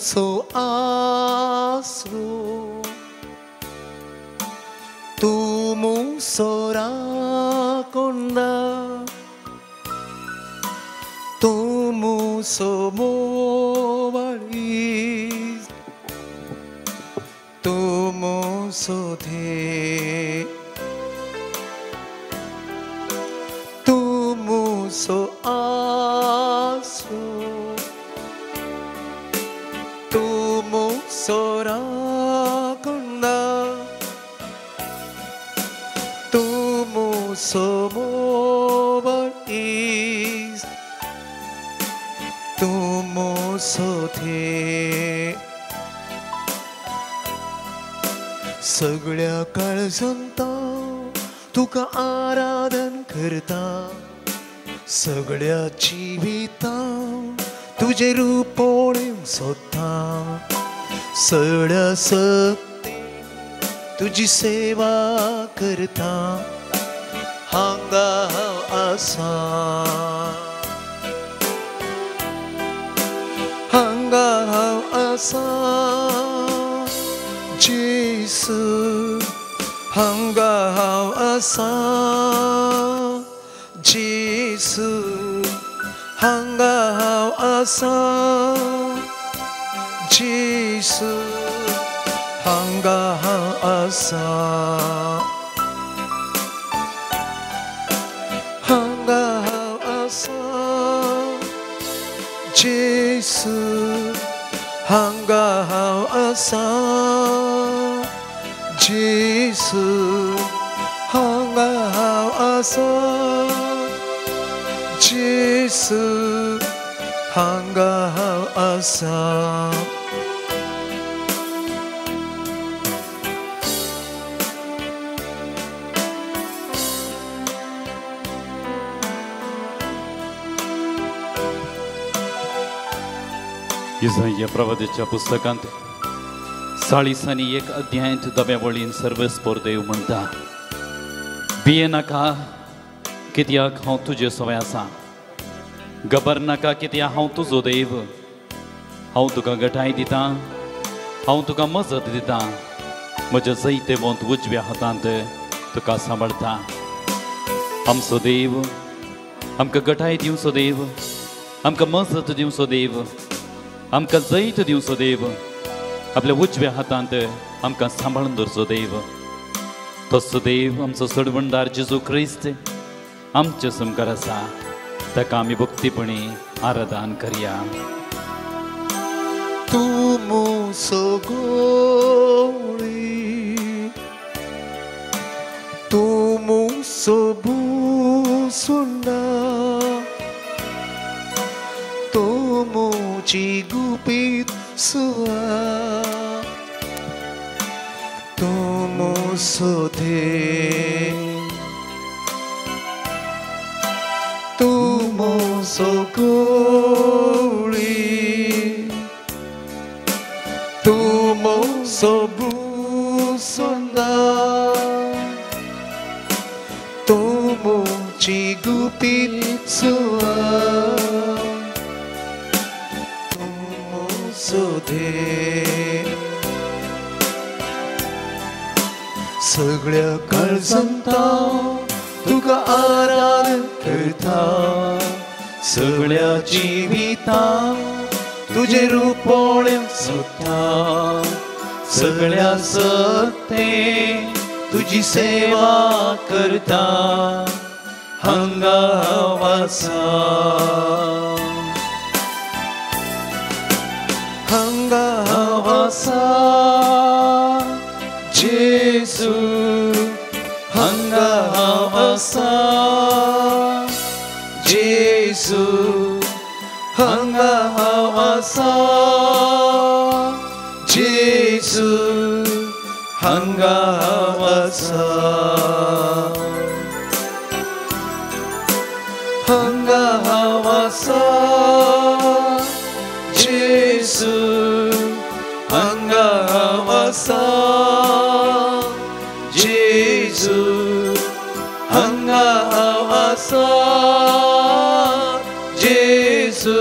sou astro, tu musora konda, tu muso mobali, tu muso the, tu muso astro. Sora konda, tu muso mobalis, tu muso the. सगळ्या काळजांता तुका आराधन करता, सगळ्या जिवितां तुझे रूप पळोवंक सोदता, सगळ्या सक्तीन तुझी सेवा करता, हांगा हांव आसा, हांगा हांव आसा, जेसू हांगा हांव आसा, जेसू हांगा हांव आसा, जेसू हांगा हांव आसा, हांगा हांव आसा, जेसू हांगा हांव आसा, जेसू हांगा हांव आसा, जेसू हांगा हांव आसा. इसाया प्रवादीच्या पुस्तकांत 41 अध्यायांत दब्या वळीन सर्वस्पोर म्हणटा, भिये नाका कित्याक हांव तुजे सवय आसा, घबरनाका कित्याक हांव तुजो देव, हांव तुका घटाय दितां, हांव तुका मजत दितां, म्हज्या जैते वंत उजव्या हातांत तुका सांबाळटा. आमचो देव आमकां घटाय दिवचो देव, आमकां मजत दिवचो देव, आमकां जैत दिवचो देव, आपल्या उजव्या हातांत आमकां सांबाळून दवरचो देव. तसो देव आमचो सोडवणदार जेजू क्रिस्त आमचे समकार आसा, ताका आमी भक्तीपणी आराधन करया. तू मुसो गोळी, तू मुसो भूसुंडा, तू मुची गुपीत सुवा, तू मुसो धे, तू मुसो गोळी, तू मुसो भूसुंडा, तू मुची गुपीत सुवा, तू मुसो धे. सगळ्या काळजांता तुका आराधन करता, सगळ्या जिवितां तुझे रूप पळोवंक सोदता, सगळ्या सत्तेन तुझी सेवा करता, हांगा हांव आसा, हांगा हांव आसा, जेसू हांगा हांव आसा, जेसू हांगा हांव आसा, जेसू हांगा हांव आसा, हांगा हांव आसा, जेसू हांगा हांव आसा, जेसू हांगा हांव आसा, जेसू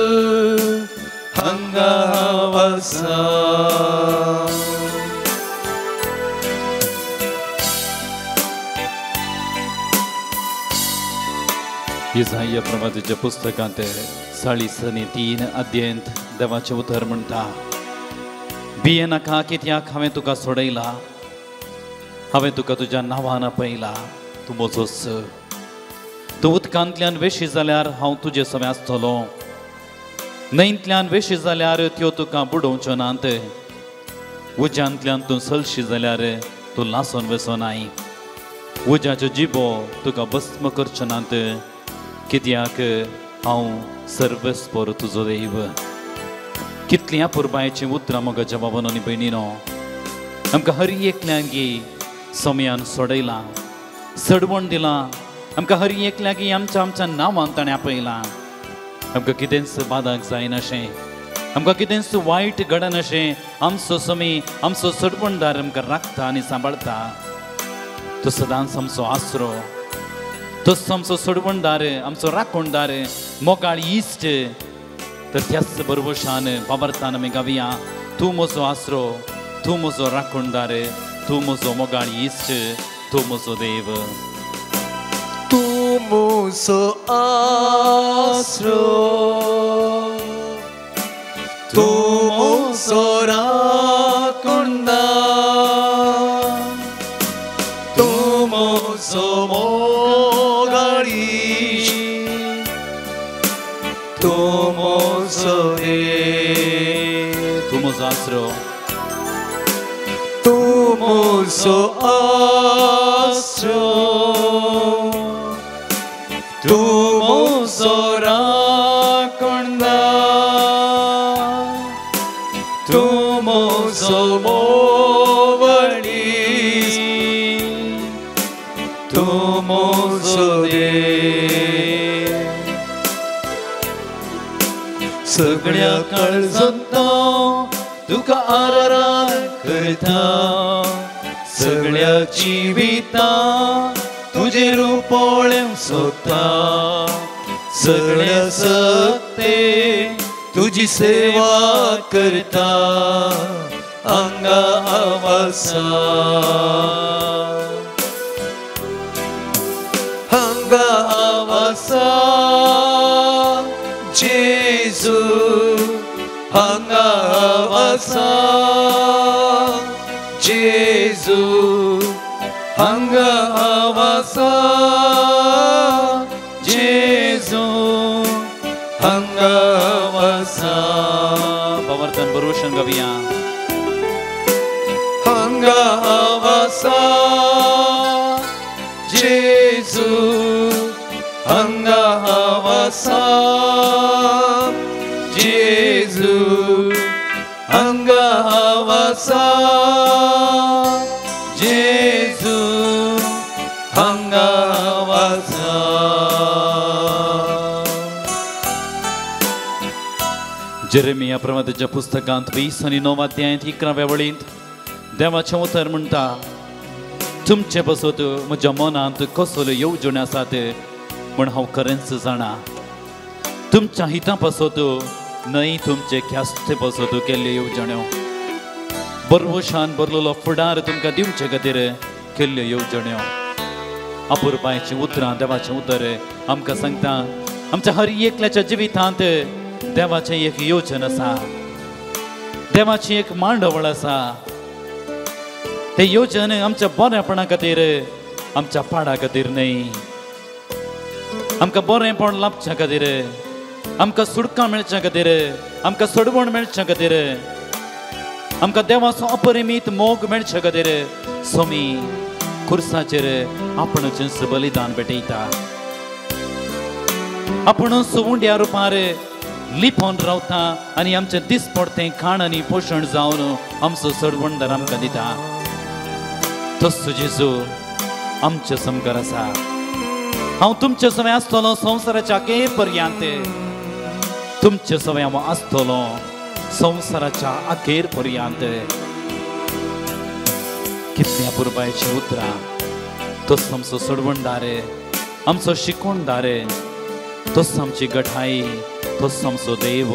हांगा हांव आसा इसाया प्रवादीच्या पुस्तकांत 43 अध्यायांत देवाचे उतर म्हणटा भिये नाका कित्याक हांवें तुका सोडयला हांवें तुका तुज्या नांवान आपयला तूं म्हजोच तूं उदकांतल्यान वेशी जाल्यार हांव तुजे सवे आसतलो न्हंयंतल्यान वेशी जाल्यार त्यो तुका बुडोवच्यो नात उज्यांतल्यान तूं सलशी जाल्यार तूं लासून वचोनाय उज्याच्यो जिबो तुका भस्म करच्यो नात कित्याक हांव सर्वस्पर तुजो देव कितल्या पुरबायची उतरां म्हाका जवाबान आनी भयणीनो आमकां हर एकल्यागी समयान सोडयलां सडवण दिलां आमकां हर एकल्यागी आमच्या नांवान ताणें आपयलां आमकां कितेंच बादाक जायना अशें आमकां कितेंच वायट घडना अशें आमचो समय आमचो सडवणदार आमकां राखता आनी सांबाळटा तो सदांच आमचो आसरो तोच आमचो सडवणदार आमचो राखणदार मोगाळ इश्ट तर त्याच बरोबरशान बाबरतान आमी गावया तूं म्हजो आसरो तूं म्हजो राखणदार तूं म्हजो मोगाळ इश्ट तूं म्हजो देव तूं म्हजो आसरो तूं म्हजो राखणदार तूं म्हजो मोगाळ इश्ट तूं म्हजो देव तूं म्हजो आसरो तूं म्हजो आसरो तूं म्हजो राखणदार तूं म्हजो मोगाळ इश्ट तूं म्हजो देव सगळ्या काळजांत तुका आराधना करता सगळ्या जिवितां तुजे रुपोळें सोदता सगळ्या सत्ते तुजी सेवा करता हांगा हांव आसा हांगा हांव आसा जेजू हांगा हांव आसा जेजू हांगा हांव आसा जेजू हांगा हांव आसा बाबरतान बरोबरशान गावया हांगा हांव आसा जेजू हांगा हांव आसा जेजू हांगा हांव आसा जेजू हांगा हांव आसा जेरेमिया प्रवादीच्या पुस्तकांत 20 आनी 9 अध्यायांत 11व्या वळींत देवाचें उतर म्हणटा तुमचे बसत म्हज्या मनांत कसल्यो येवजण्यो आसात म्हण हांव खरेंच जाणा तुमच्या हितां पासत न्हय तुमचे ख्यास्ते पासत केल्ल्यो येवजण्यो बरवशान बरलेलो फुडार तुमकां दिवचे खातीर केल्ल्यो येवजण्यो अपुरबायचीं उतरां देवाचें उतर आमकां सांगता आमच्या हर एकल्याच्या जिवितांत देवाचें एक येवजण आसा देवाची एक मांडवळ आसा ते येवजण आमच्या बरेपणा खातीर आमच्या पाडा खातीर न्हय आमकां बरेपण लाभच्या खातीर आमकां सुडकां मेळच्या खातीर आमकां सडवण मेळच्या खातीर आमकां देवाचो अपरिमीत मोग मेळच्या खातीर सोमी खुर्साचेर आपणचें बलिदान भेटयता आपुणूच उंड्या रुपार लिपोवन रावता आनी आमचें दिसपडतें खाण आनी पोशण जावन आमचो सडवणदार आमकां दिता तसो जेजू आमचे समकार आसा हांव तुमचे सवे आसतलो संवसाराच्या अखेर पर्यंत तुमचे सवे हांव आसतलो संवसाराच्या अखेर पर्यंत कितल्या पुरबायची उतरां तोच आमचो सडवणदार आमचो शिकोणदार तोच आमची गठाई तोच आमचो देव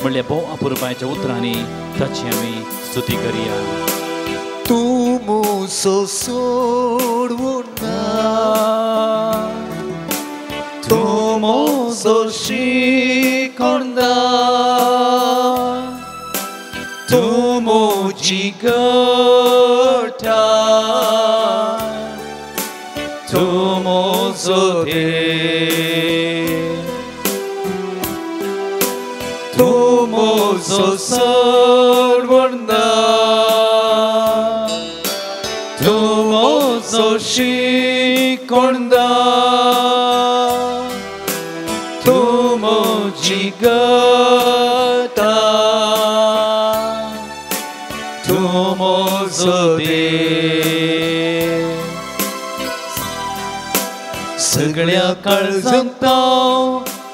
म्हणल्या भोव अपुरबायच्या उतरांनी ताची आमी स्तुती करुया. तूं मुसो सोडवूं ना, तूं मुसो शिकोंदा, तूं मुजी घोटाळ, तूं मुजो देव, तूं मुजो सोडवूंदा, तूं मुजो शिकोंदा, तूं मुजी घोटाळ, तूं मुजो देव. सगळ्या काळजांत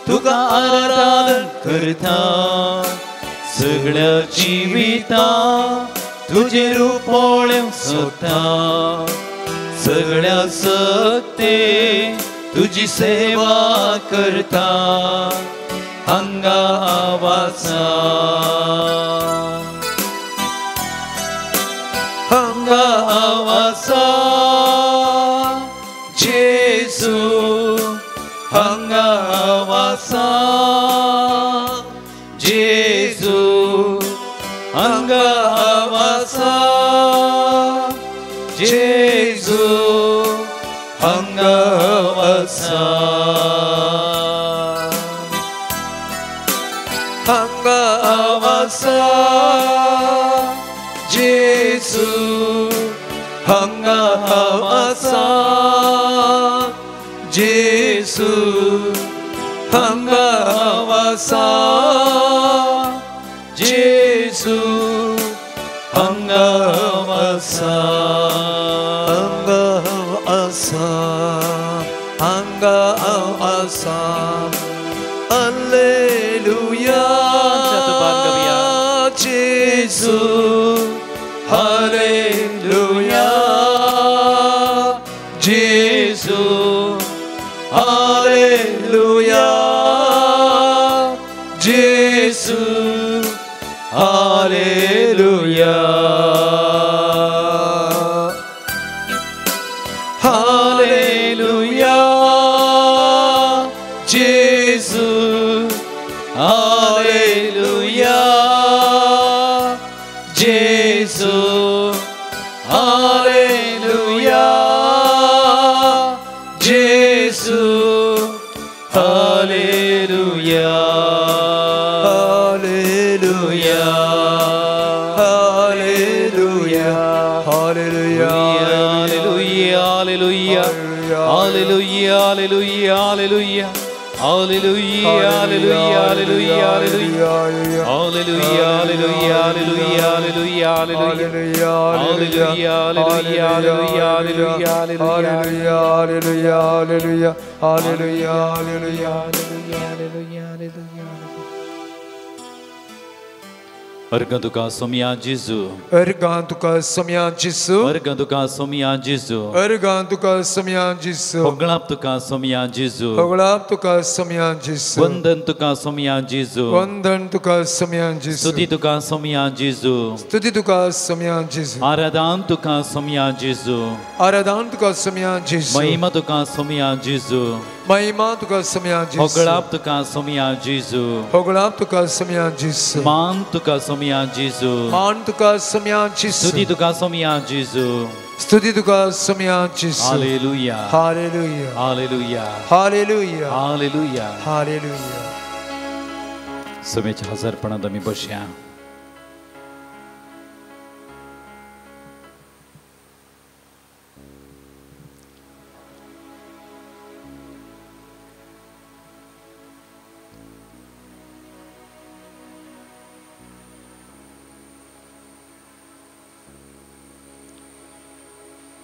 तुका आराधन करता, सगळ्या जिवितांत तुजे रुपोळें सोदता, सगळ्या सक्ते तुजी सेवा करता, हांगा आवासा, हांगा आवासा, जेजू हांगा आवासा, जेजू हांगा आवासा, जेजू हांगा आवासा, हांगा आवासा, जेजू हांगा आवासा, जेजू हांगा आवासा, जेजू हांगा आवासा, हांगा आवासा, हांगा आवासा. हालेलुया, जेजू हालेलुया, जेजू हालेलुया, जेजू हालेलुया, हालेलुया, जेजू हालेलुया, जेजू हालेलुया, जेजू हालेलुया, हालेलुया, हालेलुया, हालेलुया, हालेलुया, हालेलुया, हालेलुया, hallelujah. Hallelujah, hallelujah, hallelujah, hallelujah, hallelujah, hallelujah, hallelujah, hallelujah, hallelujah, hallelujah, hallelujah, hallelujah. Ergan tuka somia Jesu, ergan tuka somia Jesu, ergan tuka somia Jesu, ergan tuka somia Jesu, hoglap tuka somia Jesu, hoglap tuka somia Jesu, vandan tuka somia Jesu, vandan tuka somia Jesu, stuti tuka somia Jesu, stuti tuka somia Jesu, aradan tuka somia Jesu, aradan tuka somia Jesu, mahima tuka somia Jesu, mahima tuka somia Jesu, hoglap tuka somia Jesu, hoglap tuka somia Jesu, man tuka somia Jesu, man tuka somia Jesu, stuti tuka somia Jesu, stuti tuka somia Jesu. Hallelujah, Hallelujah, Hallelujah, Hallelujah, Hallelujah. Hallelujah. समेच्या हजारपणात आमी बसया.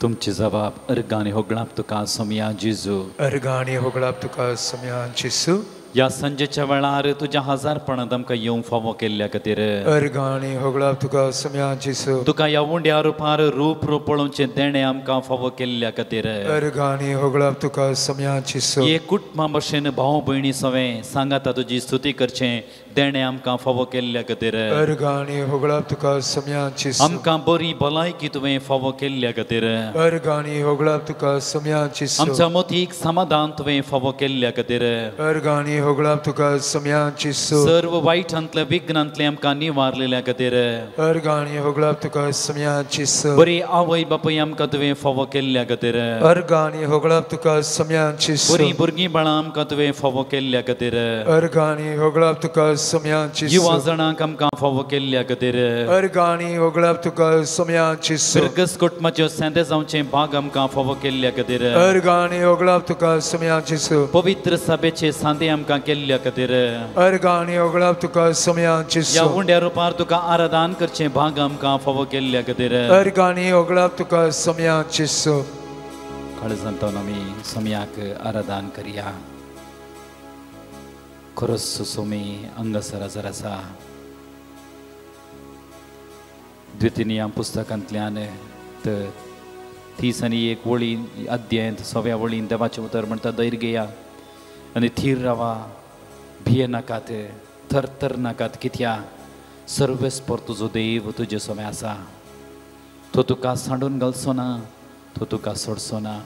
तुमचे जबाब अर्गाने होगळाप तुका सोमया जेजू, अर्गाने होगळाप तुका सोमया जेजू. ह्या संजेच्या वेळार तुज्या हजारपणांत आमकां येवंक फावो केल्ल्या खातीर अर्गाणी होगळा तुका समयांची सो तुका ह्या उंड्या रुपार रूप पळोवचें देणें आमकां फावो केल्ल्या खातीर अर्गाणी होगळा तुका समयांची सो एक कुटुंबा भशेन भाव भयणी सवें सांगाता तुजी स्तुती करचें देणें आमकां फावो केल्ल्या खातीर अर्गाणी होगळा तुका समयांची सो आमकां बरी भलायकी तुवें फावो केल्ल्या खातीर अर्गाणी होगळा तुका समयांची सो आमच्या मतीक समाधान तुवें फावो केल्ल्या खातीर अर्गाणी होगळा तुका समयांची सो सर्व वायटांतल्या विघ्नांतले आमकां निवारलेल्या खातीर अर्गाणी होगळा तुका समयांची सो बरी आवय बापूय आमकां तुवें फावो केल्ल्या खातीर अर्गाणी होगळा तुका समयांची सो बरी भुरगीं बाळां आमकां तुवें फावो केल्ल्या खातीर अर्गाणी होगळा तुका समयांची युवा सो जाणांक आमकां फावो केल्ल्या खातीर अर्गाणी होगळा तुका समयांची सो सर्गस कुटुंबाच्यो सेंते जावचे भाग आमकां फावो केल्ल्या खातीर अर्गाणी होगळा तुका समयांची सो पवित्र सभेचे सांदे आमकां केल्ल्या खातीर अर्गाणी होगळा तुका समयांची ह्या सो उंड्या रुपार तुका आराधन करचें भाग आमकां फावो केल्ल्या खातीर अर्गाणी होगळा तुका समयांची सो काळजांतून आमी सोम्याक आराधन करया खरोच सोमी हांगासर हजर आसा द्वितीय पुस्तकांतल्यान तर 30 वळी अध्यायांत 6व्या वळीन देवाचें उतर म्हणटा धैर्य घेया आनी थीर रावा भिये नाकात थरथर नाकात कित्याक सर्वेस्पर तुजो देव तुजे सोमे आसा तो तुका सांडून घालचो ना तो तुका सोडचो ना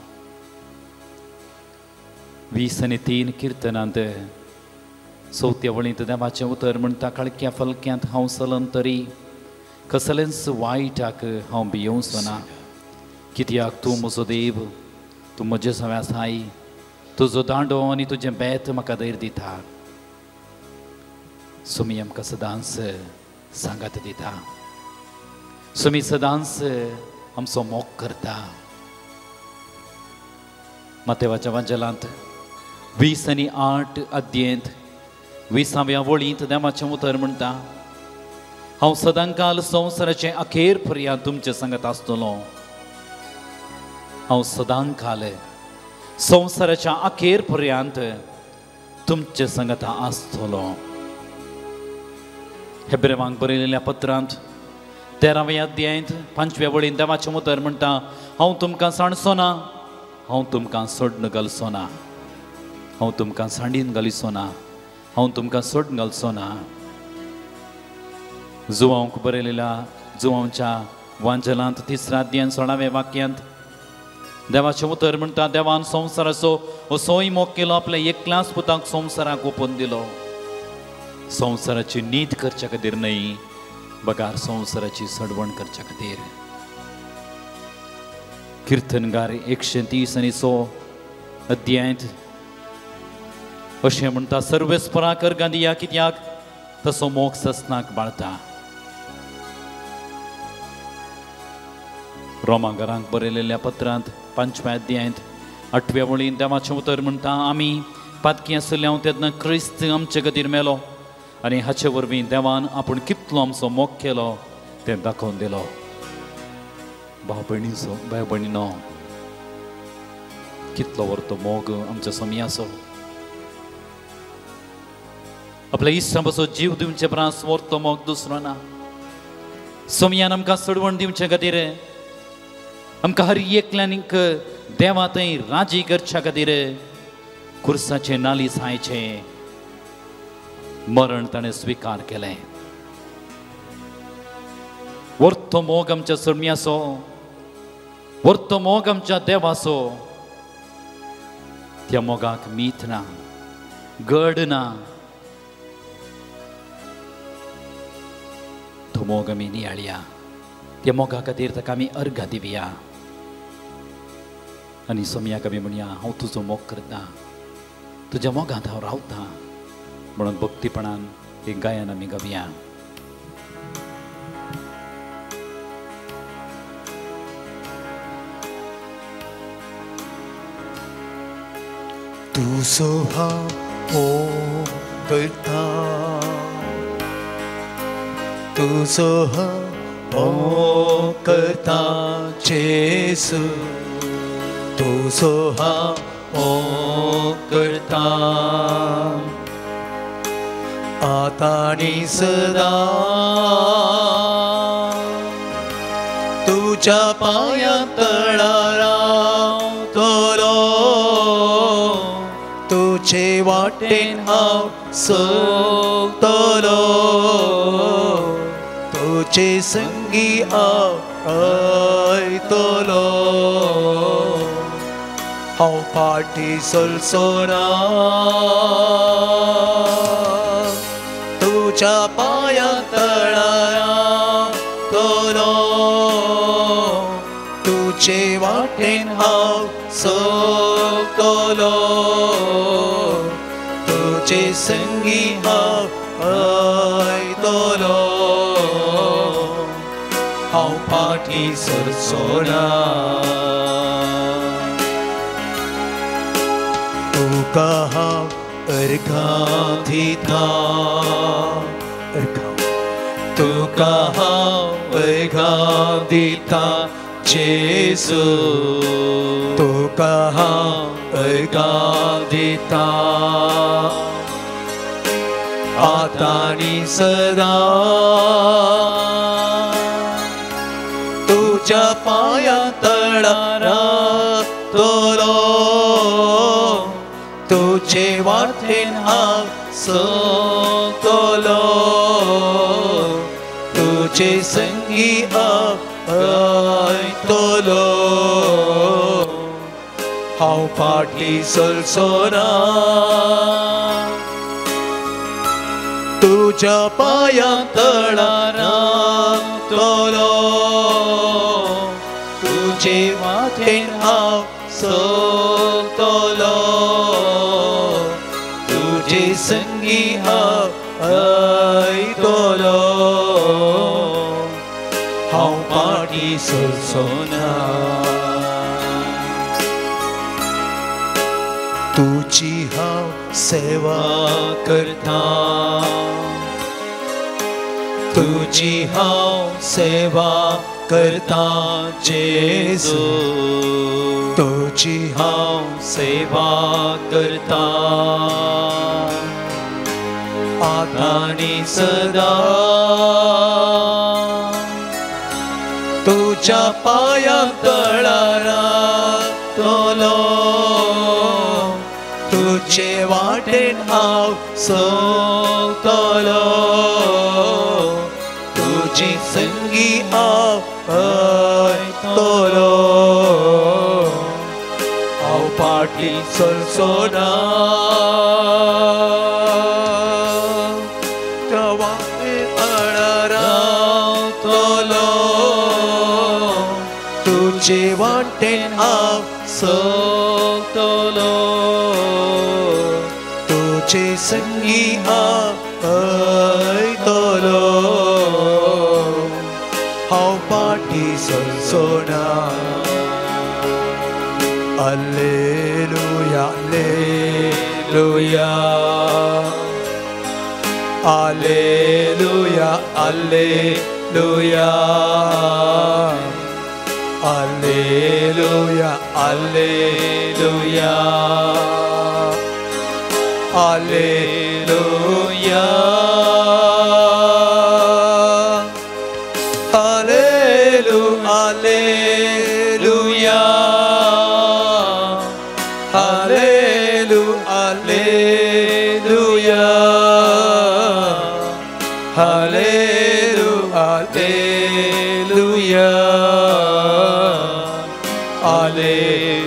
20:3 किर्तनांत 4थ्या वळींत देवाचें उतर म्हणटा कळक्या फलक्यांत हांव चलन तरी कसलेंच वायटाक हांव भियोवचो ना कित्याक तूं म्हजो देव तूं म्हजे सोमे आसाय तुजो दांडो आनी तुजें बेत म्हाका धैर्य दिता सुमी आमकां सदांच सांगात दिता सुमी सदांच आमचो मोग करता मातेवाच्या वांजलांत 20:8 अध्यायांत 20व्या वळींत देवाचें उतर म्हणटा हांव सदांकाल संवसाराचे अखेर पर्यंत तुमचे संगत आसतलो हांव सदांकाल संवसाराच्या अखेर पर्यंत तुमचे संगत आसतलो हेब्रेवांक बरयलेल्या पत्रांत 13व्या अध्यायांत 5व्या वळीन देवाचें उतर म्हणटा हांव तुमकां सांडचो ना हांव तुमकां सोडून घालचो ना हांव तुमकां सांडीन घालिचो ना हांव तुमकां सोडून घालचो ना जुवांक बरयलेल्या जुवांच्या वांजलांत 3ऱ्या अध्यायान 16व्या वाक्यांत देवाचें उतर म्हणटा देवान संवसाराचो असोय मोग केलो आपल्या एकल्याच पुताक संवसाराक ओपून दिलो संवसाराची नीत करच्या खातीर न्हय बगार संवसाराची सडवण करच्या खातीर किर्तनगार 130 अध्यायांत अशें म्हणटा सर्वेस्पराक अर्गां दिया कित्याक तसो मोग ससनाक बाळता रोमांकारांक बरयलेल्या पत्रांत 5व्या अध्यायांत 8व्या वळीन देवाचें उतर म्हणटा आमी पातकी आसले हांव तेन्ना क्रिस्त आमचे खातीर मेलो आनी हाचे वरवीं देवान आपूण कितलो आमचो मोग केलो तें दाखोवन दिलो भाव भयणीनो कितलो व्हरतो मोग आमच्या सोमयाचो आपल्या इश्टां पासून जीव दिवचे प्रास व्हरतो मोग दुसरो ना सोमयान आमकां सडवण दिवचे खातीर आमकां हर एकल्यानीक देवा थंय राजी करच्या खातीर खुर्साचे नाली सायचे मरण ताणें स्विकार केलें व्हरतो मोग आमच्या सोमयाचो व्हरतो मोग आमच्या देवाचो त्या मोगाक मीठ ना गड ना तो मोग आमी नियाळया त्या मोगा खातीर ताका आमी अर्घां दिवया आनी सोमयाक आमी म्हणया हांव तुजो मोग करता तुज्या मोगांत हांव रावतां म्हणून भक्तीपणान एक गायन आमी गावया तुजो हांव मोग करता तुजो हांव मोग करता जेसू तुजो हांव मोग करता आता आणि सदा तुझ्या पाया तळाला तोलो तुझे वाटेन हांव सोगतलो तुझे संगी हांव आयतलो हांव फाटी सरसोना तुझ्या पाया तळाला तोलो तुझे वाटेन हांव सोगतलो तुझे संगी हांव आयतलो हांव फाटी सरसोना तुका हांव अर्घां दिता तुका हांव अर्घां दिता जेसू तुका हांव अर्घां दिता आता आणि सदा तुझ्या पाया तळाला तोलो तुझे वाटेन हांव सोगतलो तुझे संगी हांव आयतलो हांव फाटी सरसोना तुझ्या पाया तळाला तोलो तुझे वाटेन हांव सोगतलो तुझे संगी हांव आयतलो हांव फाटी सरसोना तुझी हांव सेवा करता तुझी हांव सेवा करता जेजू तुझी हांव सेवा करता आता आणि सदा तुझ्या पाया तळाला तोलो तुझे वाटेन हांव सोगतलो तुझी संगी हांव आयतलो हांव फाटी सरसोना त्या वाटेन तळाला तोलो तुझे वाटेन हांव सोगतलो तुझे संगी हांव आयतलो हांव फाटी सरसोना Alleluia, Alleluia, Alleluia, Alleluia, Alleluia, Alleluia, Alleluia, Alleluia, Alleluia, Alleluia, Alleluia, Alleluia, Alleluia,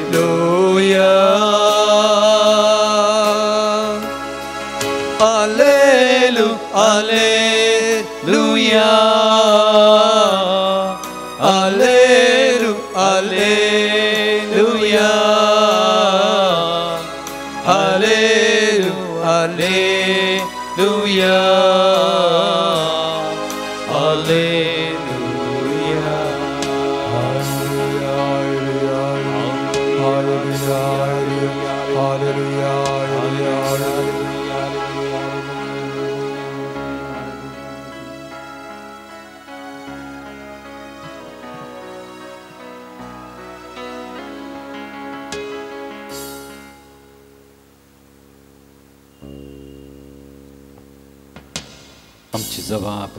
आमची जबाब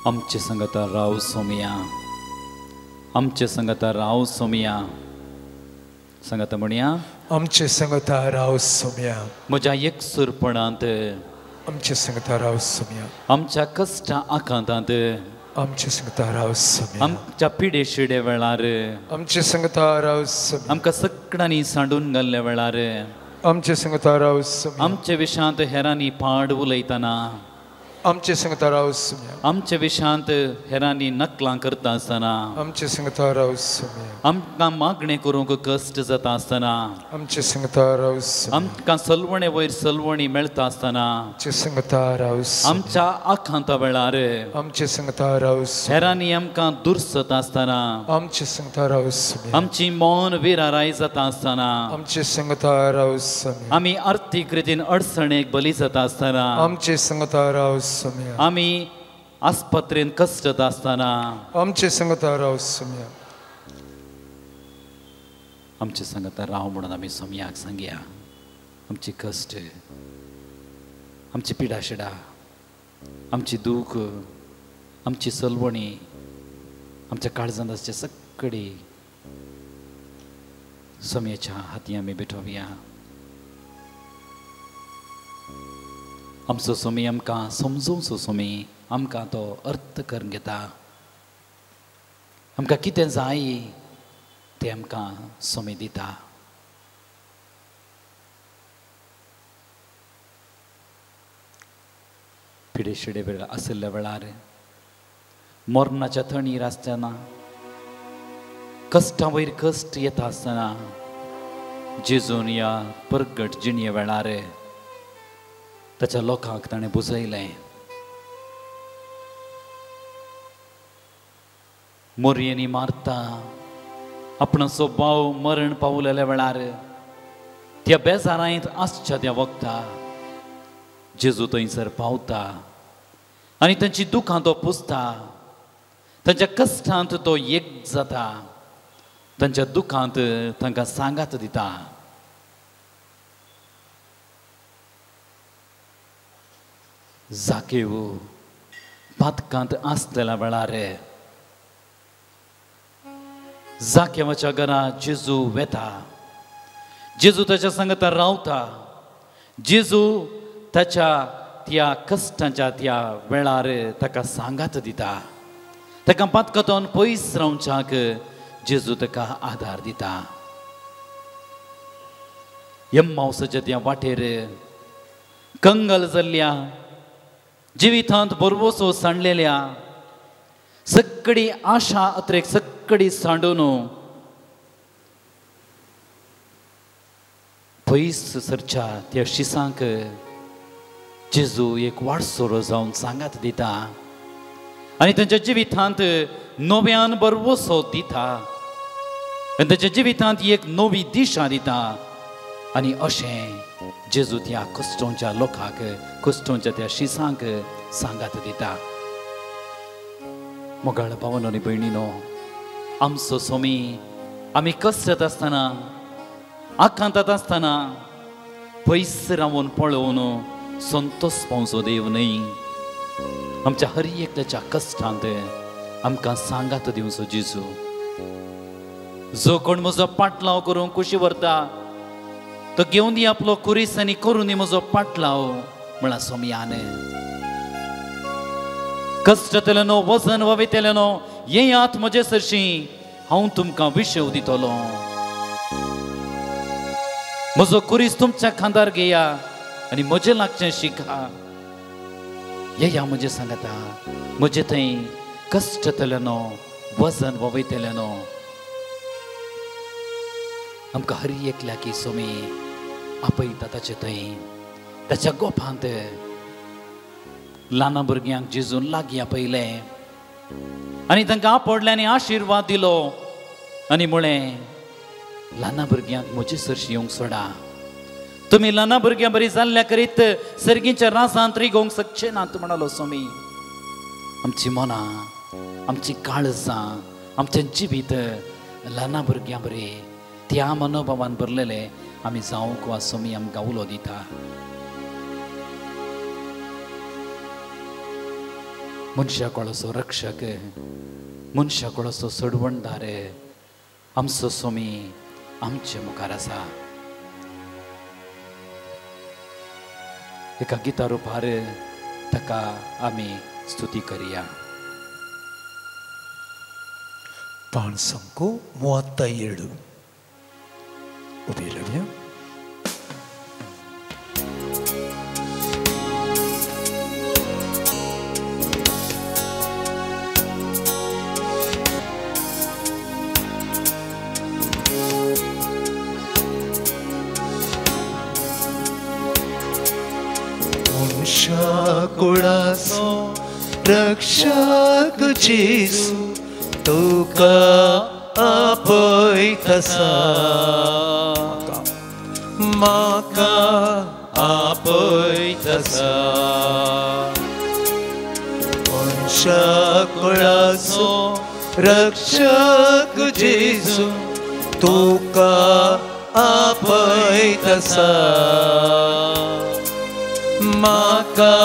आमचे संगता राव सोमिया आमचे संगता राव सोमिया संगता म्हणया आमचे संगता राव सोमिया म्हज्या एकसुरपणांत आमचे संगता राव सोमिया आमच्या कश्टा आकांतांत आमचे संगता राव सोमिया आमच्या पिडे शिडे वेळार आमचे संगता राव सोमिया आमकां सगळ्यांनी सांडून घाल्ल्या वेळार आमचे संगता राव सोमिया आमचे विशांत हेरांनी पाड उलयतना आमचे संगता राव सोमिया आमचे विशांत हेरांनी नकलां करता आसतना आमचे संगता राव सोमिया आमकां मागणें करूंक कश्ट जाता आसतना आमचे संगता राव सोमिया आमकां सलवणे वयर सलवणी मेळटा आसतना आमचे संगता राव सोमिया आमच्या आखांता वेळार आमचे संगता राव सोमिया हेरांनी आमकां दुर्सत आसतना आमचे संगता राव सोमिया आमची मौन विराराय जाता आसतना आमचे संगता राव सोमिया आमी आर्थीक रितीन अडचणेक बली जाता आसतना आमचे संगता राव सोमिया आमी आस्पत्रेन कश्ट आसतना आमचे संगता राव सोमिया आमचे संगता राव म्हणून आमी सोमयाक सांगया आमची कश्ट आमची पिडाशिडा आमची दूख आमची सलवणी आमच्या काळजांत आसचे सगळी सोमयाच्या हाती आमी भेटोवया आमचो सोमी आमकां समजूंचो सोमी आमकां तो अर्थ करून घेता आमकां कितें जाय तें आमकां सोमी दिता पिडे शिडे वेळ आसल्या वेळार मरणाच्या थंडीर आसतना कश्टा वयर कश्ट येता आसतना जेजून ह्या परगट जिणये वेळार ताच्या लोकांक ताणें बुजयलें मोरयेनी मारता आपणाचो भाव मरण पावलेल्या वेळार त्या बेजारांत आसच्या त्या वखदां जेजू थंयसर पावता आनी तांची दुखां तो पुसता तांच्या कश्टांत तो एक जाता तांच्या दुखांत तांकां सांगात दिता जाकेव पातकांत आसलेल्या वेळार जाकेवाच्या घरांत जेजू वेता जेजू ताच्या संगता रावता जेजू ताच्या त्या कश्टांच्या त्या वेळार ताका सांगात दिता ताका पातकांतून पयस रावच्याक जेजू ताका आदार दिता एम्माउसाच्या त्या वाटेर कंगल जाल्ल्या जिवितांत बरवसो सांडलेल्या सगळी आशा अत्रेक सगळी सांडून पयस सरच्या त्या शिसांक जेजू एक वाडसोरो जावन सांगात दिता आनी तांच्या जिवितांत नव्यान बरवसो दिता आनी तांच्या जिवितांत एक नवी दिशा दिता आनी अशें जेजू त्या कश्टांच्या लोकांक कश्टांच्या त्या शिसांक सांगात दिता मोगाळ भावनो आनी भयणीनो आमचो सोमी आमी कश्टांत आसतना आकांतांत आसतना पयस रावून पळोवन संतोश पावचो देव न्हय आमच्या हर एकल्याच्या कश्टांत आमकां सांगात दिवचो जेजू जो कोण म्हजो पाटलाव करूंक कुशी व्हरता तो घेवन दी आपलो कुरीस आनी करून दी म्हजो पाटलाव म्हळ्यार सोमयान कश्टांतल्यान वजन वयतल्यान येयात म्हजे सरशी हांव तुमकां विशव दितलो म्हजो कुरीस तुमच्या खांदार घेया आनी म्हजें लागचें शिका येया म्हजे सांगता म्हजे थंय कश्टांतल्यान वजन वयतल्यान आमकां हर एकल्या की सोमी आपयता ताचे थंय ताच्या गोपांत ल्हान भुरग्यांक जेजून लागीं आपयलें आनी तांकां आपडल्यानी आशिर्वाद दिलो आनी म्हळें ल्हान भुरग्यांक म्हजे सरशी येवंक सोडा तुमी ल्हान भुरग्यां बरी जाल्ल्या करीत सर्गीच्या रासांत रिगोवंक शकचे नात म्हणालो स्वामी आमची मनां आमची काळजां आमचें जिवीत ल्हान भुरग्यां बरी त्या मनोभावान भरलेले आमी जावंक वा स्वामी आमकां उलो दिता मनशा कळसो रक्षक मनशा कळसो सडवणदार आमचो स्वामी आमचे मुखार आसा. एका गिता रुपार ताका आमी स्तुती करिया. पान संको 37 उभी कुळासो रक्षक जेसू तुका आपयतसा म्हाका आपयतसा. मनशा कुळासो रक्षक जेसू तुका आपयतसा म्हाका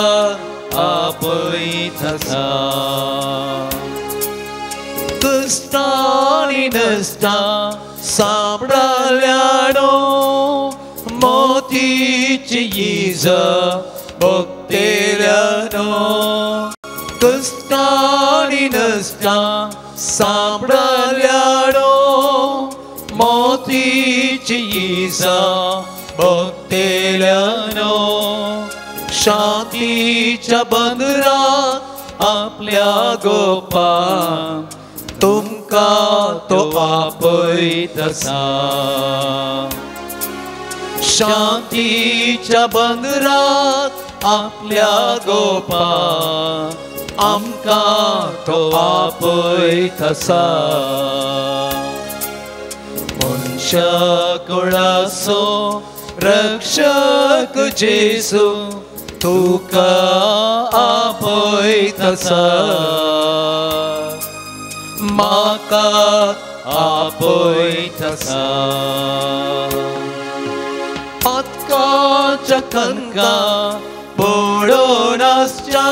आपयतसा. कष्टांनी नसता सांबाळल्यानो मोतीची इजा भोगतेल्यानो. कष्टांनी नसता सांबाळल्यानो मोतीची इजा भोगतेल्यानो. शांतीच्या बंदरात आपल्या गोपा तुमका तो आपयतसा. शांतीच्या बंदरात आपल्या गोपा आमका तो आपयतसा. मनशा कुळासो रक्षक जेसू तुका आपयतसा म्हाका आपयतसा. पातकाच्या कणका पडून आसच्या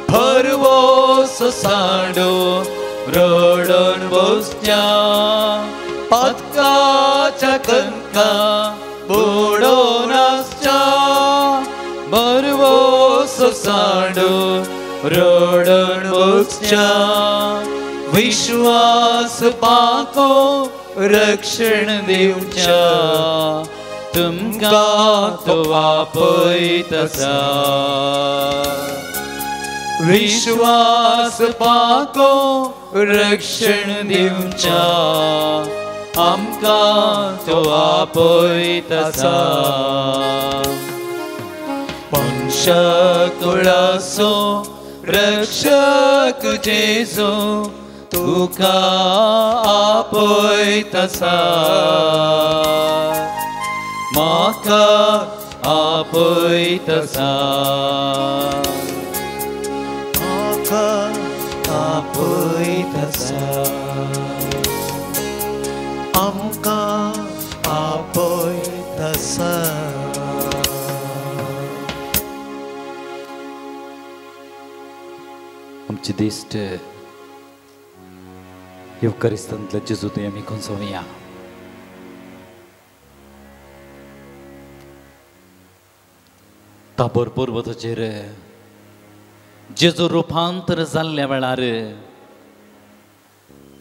भरवोस सांडो रडून बसच्या. पातकाच्या कणका पडून आसच्या भरवोस सांडो रडून बसच्या. विश्वास पाको रक्षण दिवच्या तुमका तो आपयतसा. विश्वास पाको रक्षण दिवच्या आमका तो आपयतसा. मनशा कुळासो रक्षक जेसू तुका आपयतसा म्हाका आपयतसा. म्हाका आपयतसा आमका आपयतसा. आमचे दिश्ट युवकरिस्तांतल्या जेजूतय आमी खंचोवया. ताबोर पर्वताचेर जेजू रुपांतर जाल्ल्या वेळार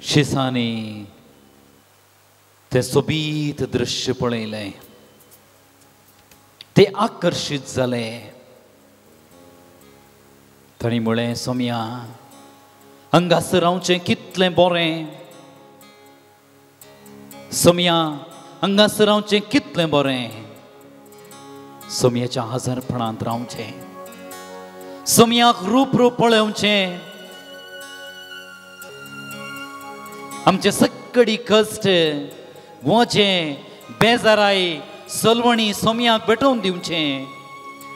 शिसांनी ते सोबीत दृश्य पळयलें. ते आकर्शीत जाले. ताणी म्हळें सोम्या हांगासर रावचें कितलें बरें. सोम्या हांगासर रावचें कितलें बरें. सोम्याच्या हजरपणांत रावचें. सोम्याक रूप पळोवचें. आमचे सगळी कश्ट वचें बेजाराई सलवणी सोम्याक भेटोवन दिवचें.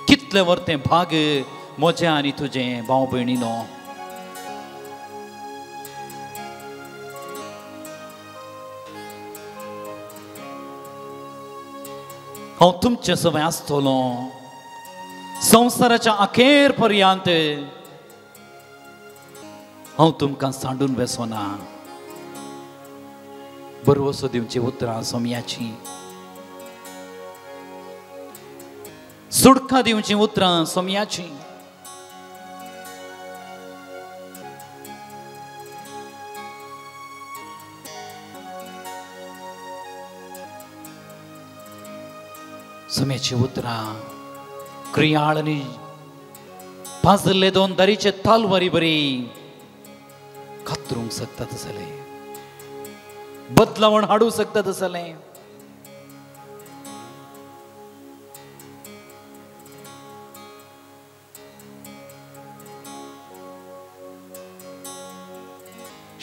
कितलें वर्तें भाग म्हजें आनी तुजें भाव भयणीनो. हांव तुमचे सवय आसतलो संवसाराच्या अखेर पर्यंत हांव तुमकां सांडून बेसोना बरोवसो दिवची उतरां सोमयाची सुडकां दिवची उतरां सोमयाची सोम्याची उतरां क्रियाळ आनी भाजले दोन दारीचे तालवारी बरी कातरूंक शकता तसले बदलावण हाडूंक शकता तसले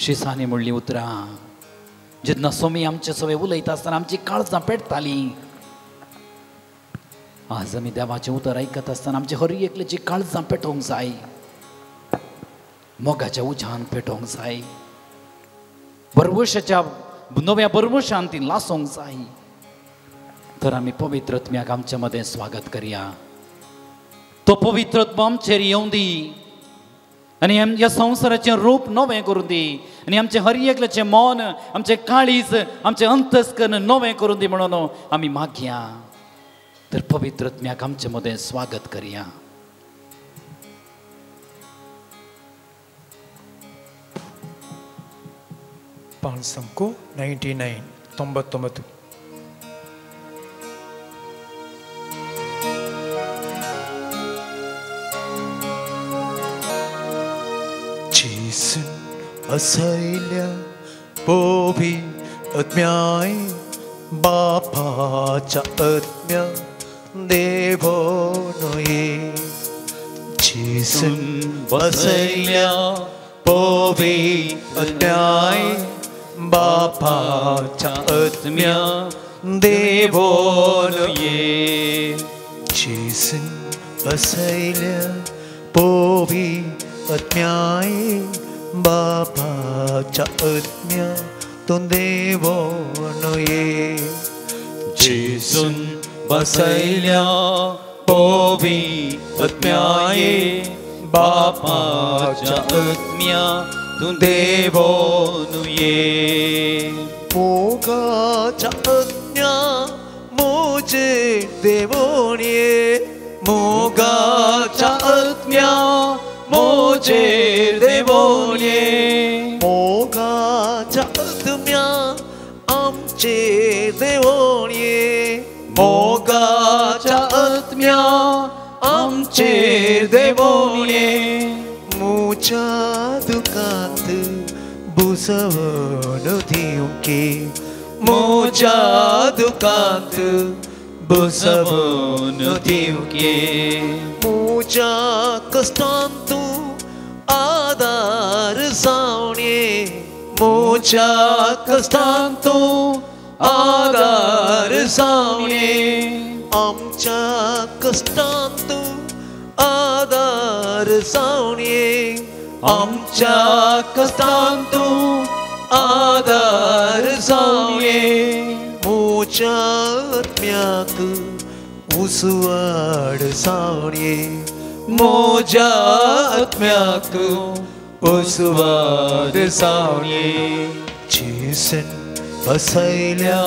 शिसांनी म्हणली उतरां जेन्ना सोमी आमचे सगळे उलयता आसतना आमची काळजां पेटताली आज आमी देवाचें उतर आयकत आसतना आमचे हर एकल्याची काळजां पेटोवंक जाय मोगाच्या उज्यान पेटोवंक जाय बरवशाच्या नव्या बरवशान ती लासोवंक जाय तर आमी पवित्र आत्म्याक आमच्या मदें स्वागत करया तो पवित्र आत्मा आमचेर येवं दी आनी ह्या संवसाराचें रूप नवें करून दी आनी आमचें हर एकल्याचें मन आमचें काळीज आमचें अंतस्करण नवें करून दी म्हणून आमी मागया तर पवित्र आत्म्याक आमचे मदें स्वागत करया पांचसंको 99 99 Jesus असैल्या पोभी आत्म्याय बापाच्या आत्म्या देवोनये Jesus असैल्या पोभी आत्म्याय बापाच्या आत्म्या देवोनये Jesus असैल्या पोभी आत्म्याय बापाच्या आत्म्या तो देवोनये जेसून बसयल्या पोवी आत्म्याये बापाच्या आत्म्या तूं देवोनुये मोगाच्या आत्म्या मोजे देवोनये मोगाच्या आत्म्या मोजे देवोनये मोगाच्या आत्म्या आमचे देवोनये मोगाच्या आत्म्या आमचे देवोनये मुच्या दुकांत बुसवण दिवके मोच्या दुकांत बुसवून दिवके मुच्या कष्टांत तूं आदार जावणे मोच्या कष्टांत तूं आदार जावणे आमच्या कष्टांत तूं आदार जावणे आमच्या कष्टांत तूं आदार जावणे मोच्या आत्म्याक उसवाड जावणे मोज्या आत्म्याक उसवाड जावणे जेसन बसयल्या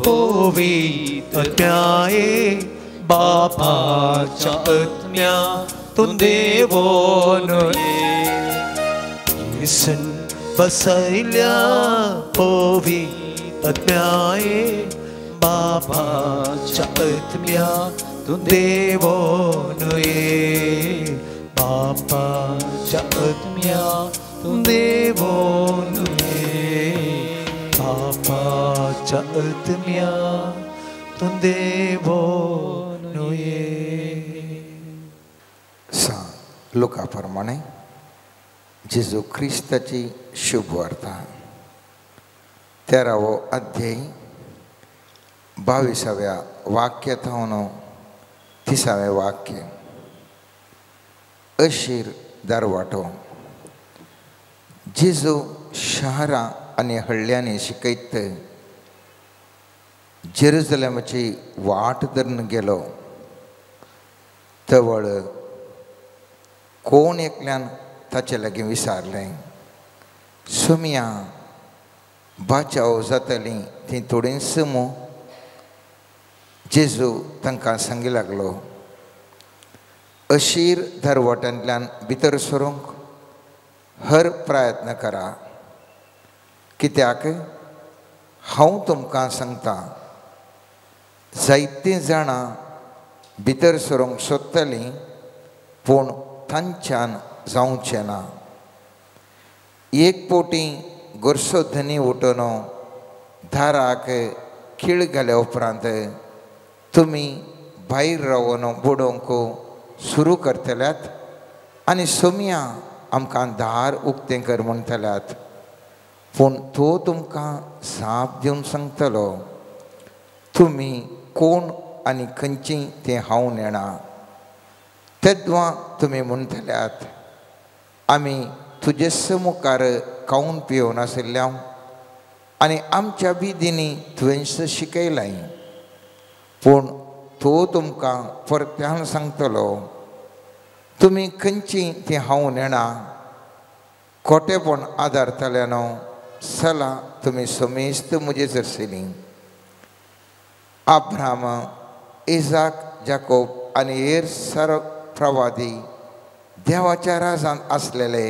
पवित्र आत्म्याये बापाच्या आत्म्या तूं देवोनये जेसन बसयल्या पोवी आत्म्याये बापाच्या आत्म्या तूं देवोनये बापाच्या आत्म्या तूं देवोनये बापाच्या आत्म्या तूं देवोनये लोका प्रमाणे जेजू क्रिस्ताची शुभ वार्ता 13वो अध्याय 22व्या वाक्यातून 30वें वाक्य अशीर दारवाटो जेजू शहरां आनी हळ्यांनी शिकयत जेरुसलेमाची वाट धरून गेलो तवळ कोण एकल्यान ताचे लागीं विचारलें सोमिया बाचाव जातली ती थोडींच मू जेजू तांकां सांगी लागलो अशीर दरवटांतल्यान भितर सरूंक हर प्रयत्न करा कित्याक हांव तुमकां सांगता जायतीं जाणां भितर सरूंक सोदतलीं पूण तांच्यान जावचें ना एक पोटी गोरसो धनी उठून दाराक खीळ घाल्या उपरांत तुमी भायर रावन बुडोवंक सुरू करतल्यात आनी सोमिया आमकां दार उक्तें कर म्हणटल्यात पूण तो तुमकां साप दिवन सांगतलो तुमी कोण आनी खंयची तें हांव नेणा तेद्वां तुमी म्हणटल्यात आमी तुजेच मुखार खावन पिवून आशिल्ल्या आनी आमच्या बिदिनी तुवेंच शिकयलाय पूण तो तुमकां परत्यान सांगतलो तुमी खंयची तें हांव नेणा खोटेपण आदारतल्यान चला तुमी समेस्त म्हजेच आशिल्लीं अब्राहम इजाक जाकोब आनी हेर सर्व प्रवादी देवाच्या राजांत आसलेले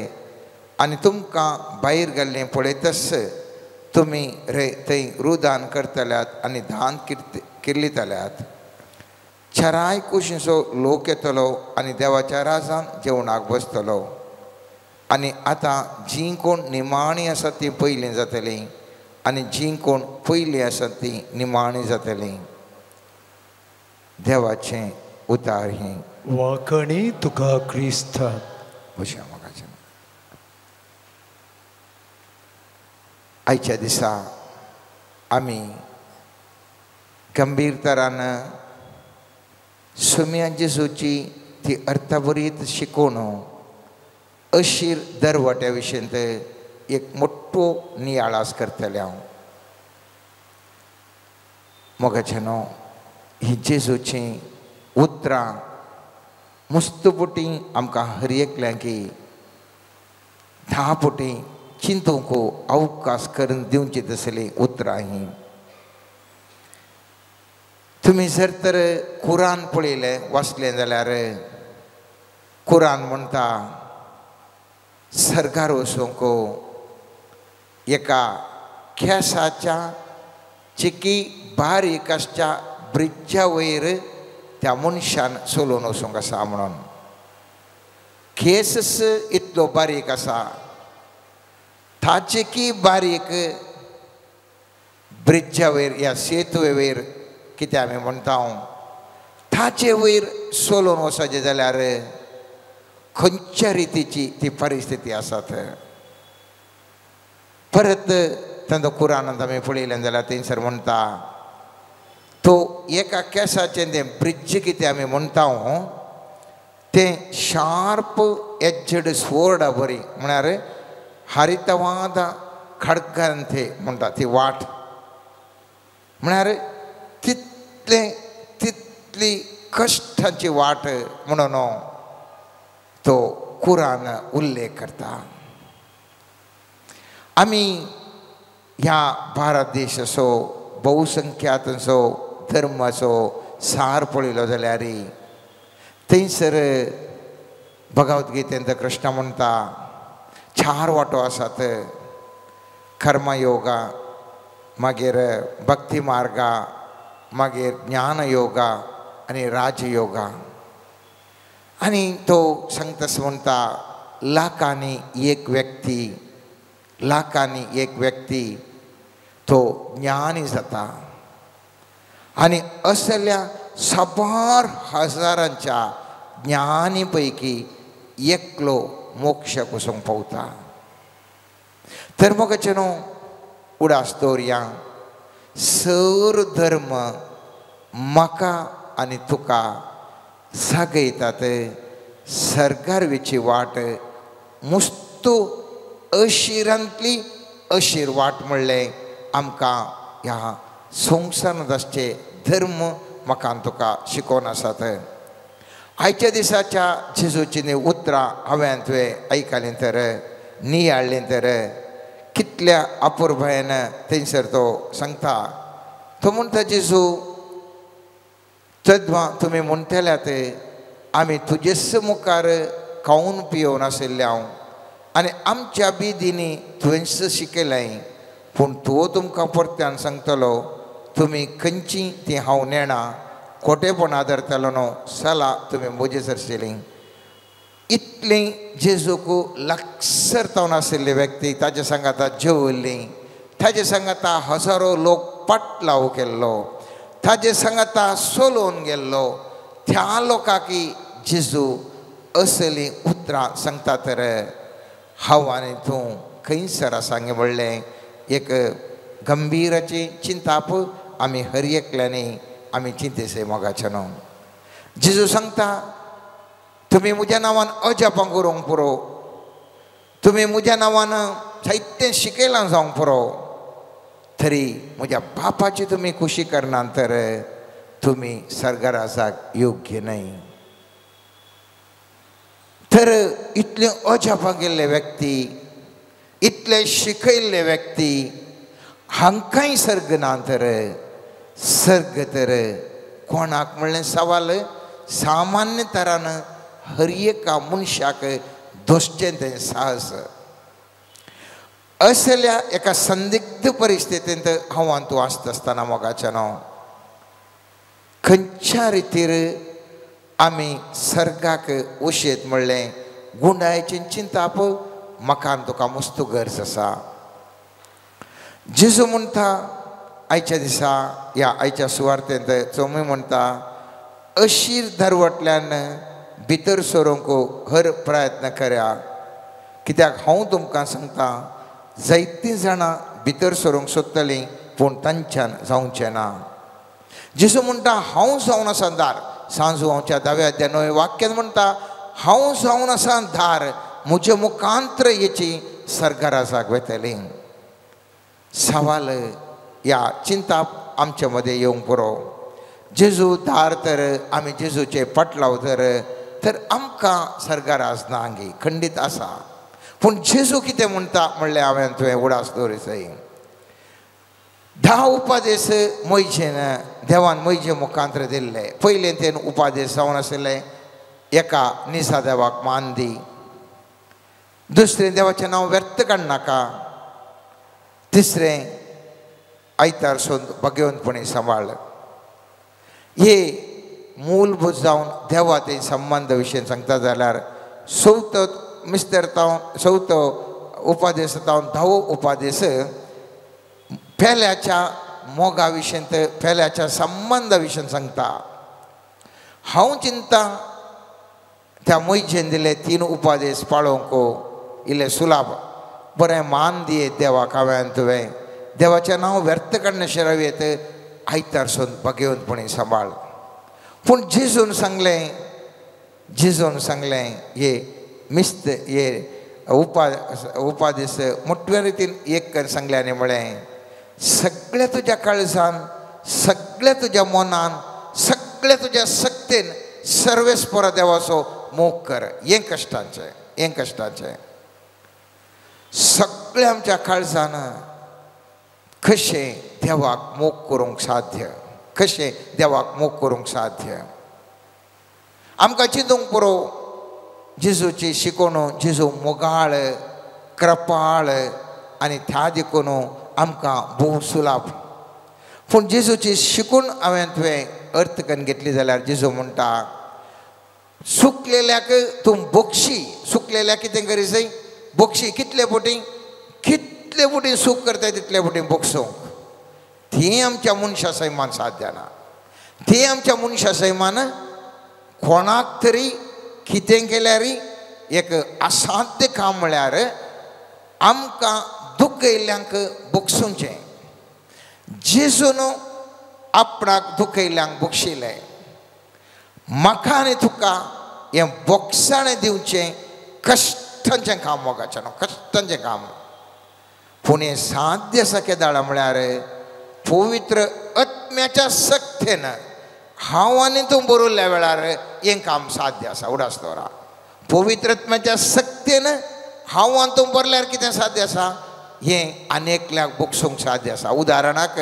आनी तुमकां भायर घाल्लें पळयतस तुमी रे थंय रुदान करतल्यात आनी दान किर्लितल्यात चराय कुशीचो लोक येतलो आनी देवाच्या राजांत जेवणाक बसतलो आनी आतां जीं कोण निमाणीं आसात तीं पयलीं जातलीं आनी जीं कोण पयलीं आसात तीं निमाणीं जातलीं देवाचें उतार ही वाकणी तुका क्रिस्त भुशा म्हाकाचें आयच्या दिसा आमी गंभीरतरान सोमिया जेजूची ती अर्थभरीत शिकवण अशीर दरवट्या विशीं एक मोठो नियाळास करतले हांव मोगाचें न्हू ही जेजूची उतरां मुस्तपुटी आमकां हर एकल्याक 10 पुटी चिंतूंक अवकाश करून दिवची तसली उतरां ही तुमी जर तर कुरान पळयलें वाचलें जाल्यार कुरान म्हणटा सर्गार वचूंक एका केसाच्या चिकी बारीक आसच्या ब्रिजा वयर त्या मनशान चलोवन वचूंक आसा म्हणून केसच इतलो बारीक आसा ताची की बारीक ब्रिजा वयर ह्या सेतुवे वयर कितें आमी म्हणटा ताचे वयर चलोवन वचचें जाल्यार खंयच्या रितीची ती परिस्थिती आसा थंय परत तांचो कुरानांत आमी पळयलें जाल्यार थंयसर म्हणटा तो एका केसाचें तें ब्रिज कितें आमी म्हणटा तें शार्प एजड स्वोर्डा बरी म्हळ्यार हरितवाद खडगान ते म्हणटा ती वाट म्हळ्यार तितली कश्टाची वाट म्हणून तो कुरान उल्लेख करता आमी ह्या भारत देशाचो बहुसंख्यातांचो धर्माचो सार पळयलो जाल्यार थंयसर भगवद्गीतेंत कृष्ण म्हणटा 4 वाटो आसात कर्मयोगा मागीर भक्ती मार्गा मागीर ज्ञान योगा आनी राजयोगा आनी तो सांगतास म्हणटा लाखांनी एक व्यक्ती तो ज्ञानी जाता आनी असल्या 100,000 ज्ञानी पैकी एकलो मोक्षाक वचूंक पावता तर मोगाचें न्हू उडास दवरया सर धर्म म्हाका आनी तुका जागयतात सर्गार वेची वाट मुस्तू अशिरांतली अशीर वाट म्हणलें आमकां ह्या संवसारांत आसचे धर्म म्हाका आनी तुका शिकोवन आसात आयच्या दिसाच्या जेजूची उतरां हांवें तुवें आयकलीं तर नियाळ्ळीं तर कितल्या अपुर्बायेन थंयसर तो सांगता. तो म्हणटा जेजू तद्वां तुमी म्हणटल्यात आमी तुजेच मुखार खावन पियोवन आशिल्ले हांव आनी आमच्या बिदींनी तुवेंच शिकयलें. पूण तूं तुमकां परत्यान सांगतलो तुमी खंयची ती हांव नेणा खोटेपण आदरतलो न्हू चला तुमी म्हजेच आशिल्लीं. इतली जेजूक लागसरतावन आशिल्ली व्यक्ती ताजे सांगाता जेवल्ली. ताजे सांगाता हजारो लोक पाटलाव केल्लो. ताजे सांगाता सोलोवन गेल्लो. त्या लोकांक जेजू असली उतरां सांगता तर हांव आनी तूं खंयसर आसा म्हणलें. एक गंभीराची चिंताप आमी हर एकल्यानी आमी चिंतेसे मोगाचें न्हू. जेजू सांगता तुमी म्हज्या नांवान अजापां करूंक पुरो. तुमी म्हज्या नांवान जायतें शिकयलां जावंक पुरो. तरी म्हज्या बापाची तुमी खुशी करना तर तुमी सर्गराजाक योग्य न्हय. तर इतले अजापां गेल्ले व्यक्ती, इतले शिकयल्ले व्यक्ती हांकांय सर्ग ना तर सर्ग तर कोणाक म्हणलें सवाल सामान्य तरान हर एका मनशाक दोसचें तें साहस. असल्या एका संदिग्ध परिस्थितींत हांव आनी तूं आसता आसतना मोगाचें न्हू खंयच्या रितीर आमी सर्गाक उशेत म्हणलें गुंडायची चिंताप म्हाका आनी तुका मस्त गरज आसा. जेजू म्हणटा आयच्या दिसा ह्या आयच्या सुवार्थेंत चोमी म्हणटा अशीर धरवटल्यान भितर सरूंक हर प्रयत्न करा. कित्याक हांव तुमकां सांगता जायतीं जाणां भितर सरूंक सोदतलीं पूण तांच्यान जावचें ना. जेजू म्हणटा हांव जावन आसा दार. सांजू हांवच्या 10व्या अध्यायान वाक्यान म्हणटा हांव जावन आसा दार म्हजे मुखांतर येची सर्गराजाक वेतलीं. सवाल ह्या चिंताप आमचे मदें येवंक पुरो. जेजू दार तर आमी जेजूचे पाटलाव तर आमकां सर्गराज ना हांगी खंडीत आसा. पूण जेजू कितें म्हणटा म्हणलें हांवें तुवें उडास दवरिसय. 10 उपादेश मोयजेन देवान मोयजे मुखांतर दिल्ले. पयलें तें उपादेश जावन आशिल्ले एका निसा देवाक मान दी. दुसरें देवाचें नांव व्यर्थ काडनाका. तिसरें आयतार सोद भगवंतपणी सांबाळ. हे मूलभूत जावन देवा ते संबंद विशयी सांगता जाल्यार चवथो उपादेश जावन 10वो उपादेश पेल्याच्या मोगा विशयंत पेल्याच्या संबंदा विशयी सांगता. हांव चिंता त्या मोयजेन दिले 3 उपादेश पाळोवंक इल्ले सुलाभ. बरें मान दिये देवाक हांवें तुवें देवाचें नांव व्यर्थ काडनाशें रावयेत आयतार सोद भगवंतपणी सांबाळ. पूण जेजून सांगलें हे मिस्त हे उपादेश मोठ्या रितीन एक कर सांगलें आनी म्हळें सगळ्या तुज्या काळजान सगळ्या तुज्या मनान सगळ्या तुज्या शक्तीन सर्वेस्पर देवाचो मोग कर. हें कश्टाचें सगळ्या आमच्या काळजान कशें देवाक मोग करूंक साध्य. कशें देवाक मोग करूंक साध्य आमकां चिंतूंक पुरो. जेजूची शिकवण जेजू मोगाळ कृपाळ आनी त्या देखून आमकां भोव सुलाभ. पूण जेजूची शिकून हांवें तुवें अर्थ करून घेतली जाल्यार जेजू म्हणटा सुकलेल्याक तूं बोक्षी. सुकलेल्याक कितें करीसय बोक्षी. कितले बोटी सूख करताय तितले बोटी बोक्षोंक. ती आमच्या मनशा सैमान साध्य ना. ती आमच्या मनशा सैमान कोणाक तरी कितें केल्यार एक असाध्य काम म्हळ्यार आमकां दुख्ख येयल्ल्यांक बोगसूंचें. जेजून आपणाक दुख्ख येयल्ल्यांक बोगशिलें. म्हाका आनी तुका हें बोगसाणें दिवचें कश्टांचें काम मोगाचें न्हू. कश्टांचें काम. पूण हें साध्य आसा केदाळा म्हळ्यार पवित्र आत्म्याच्या शक्तीन हांव आनी तूं बरोवल्या वेळार हें काम साध्य आसा. उडास दवरा. पवित्र आत्म्याच्या शक्तीन हांव आनी तूं बरल्यार कितें साध्य आसा हे अनेकल्याक बुकसूंक साध्य आसा. उदाहरणाक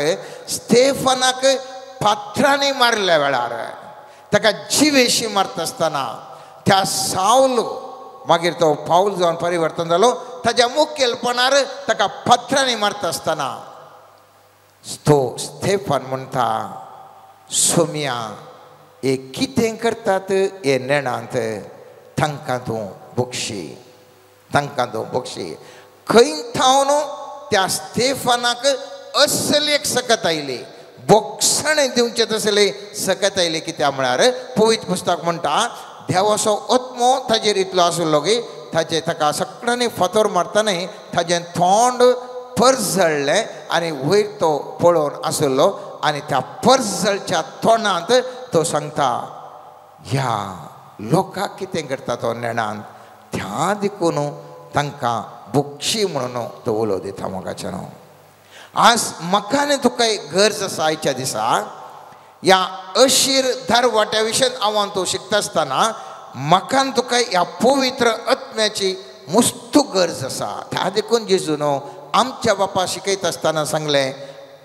स्टेफनाक फातरांनी मारल्या वेळार ताका जिवेशी मारता आसतना त्या सावल मागीर तो पाऊल जावन परिवर्तन जालो. ताच्या मुखेलपणार ताका फातरांनी मारता आसतना तो स्टेफन म्हणटा सोम्या हे कितें करतात हे नेणांत तांकां तूं बक्षी, तांकां तूं बक्षी. खंय थावन त्या स्टेफनाक असलेक सकत आयली, बोक्षण दिवचें तसले सकत आयले. कित्याक म्हळ्यार पवित्र पुस्तक म्हणटा देवाचो आत्मो ताजेर इतलो आशिल्लो की ताका सगळ्यांनी फातर मारतना ताजें तोंड परजळ्ळें आनी वयर तो पळोवन आशिल्लो आनी त्या परजळच्या तोंडांत तो सांगता ह्या लोकांक कितें करता तो नेणान त्या देखून तांकां बक्षी म्हणून तो उलो दिता. मोगाचें न्हू. आज म्हाका आनी तुका एक गरज आसा आयच्या दिसा ह्या अशीर दारवाट्या विशयी हांव तूं शिकता आसतना म्हाका आनी तुका ह्या पवित्र आत्म्याची मस्त गरज आसा. त्या देखून जेजून आमच्या बापा शिकयता आसतना सांगलें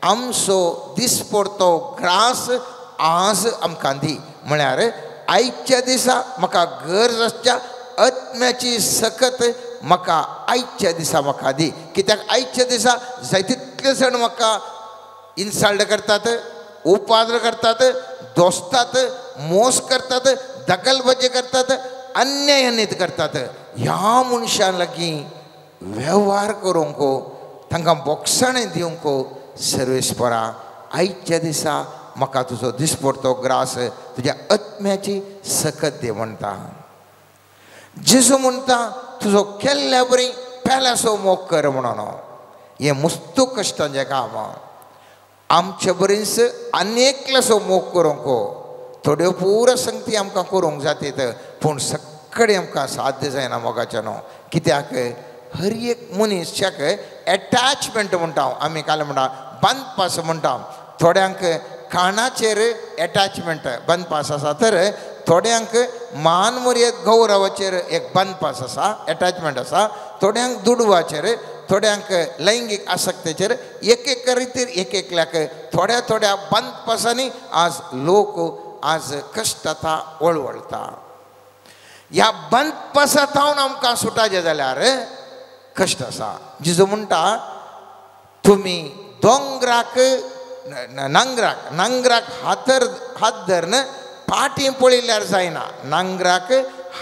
आमचो दिसपडतो ग्रास आज आमकां दी. म्हळ्यार आयच्या दिसा म्हाका गरज आसच्या आत्म्याची सकत म्हाका आयच्या दिसा म्हाका दी. कित्याक आयच्या दिसा जाय तितले जाण म्हाका इन्सल्ट करतात, उपाद्र करतात, दोस्तात, मोस करतात, दखलबाजी करतात, अन्याय करतात. ह्या मनशां लागीं वेव्हार करूंक तांकां बोक्षण दिवंक सर्वेस्परा आयच्या दिसा म्हाका तुजो दिसपडतो ग्रास तुज्या आत्म्याची सकत दे म्हणटा. जेजू म्हणटा तुजो केल्ल्या बरी पेलासो मोग कर म्हणून. हें मस्त कश्टाचें काम. आमचे बरीच अनेकलेसो मोग करूंक थोड्यो पुरो संगती आमकां करूंक जातात पूण सगळें आमकां साध्य जायना. मोगाचें न्हू. कित्याक हर एक मनशाक एटॅचमेंट म्हणटा आमी काल म्हणटा बंदपास म्हणटा. थोड्यांक कानाचेर एटॅचमेंट बंदपास आसा तर थोड्यांक मान मर्याद गौरवाचेर एक बंदपास आसा, एटॅचमेंट आसा. थोड्यांक दुडवाचेर, थोड्यांक लैंगीक आसक्तेचेर एक एक रितीर एक एकल्याक थोड्या थोड्या बंदपासांनी आज लोक आज कश्टाता वळवळटा. ह्या बंदपासांतावन आमकां सुटाचें जाल्यार कश्ट आसा. जेजू म्हणटा तुमी दोंगराक नांगराक हात धरन पाटी पळयल्यार जायना. नांगराक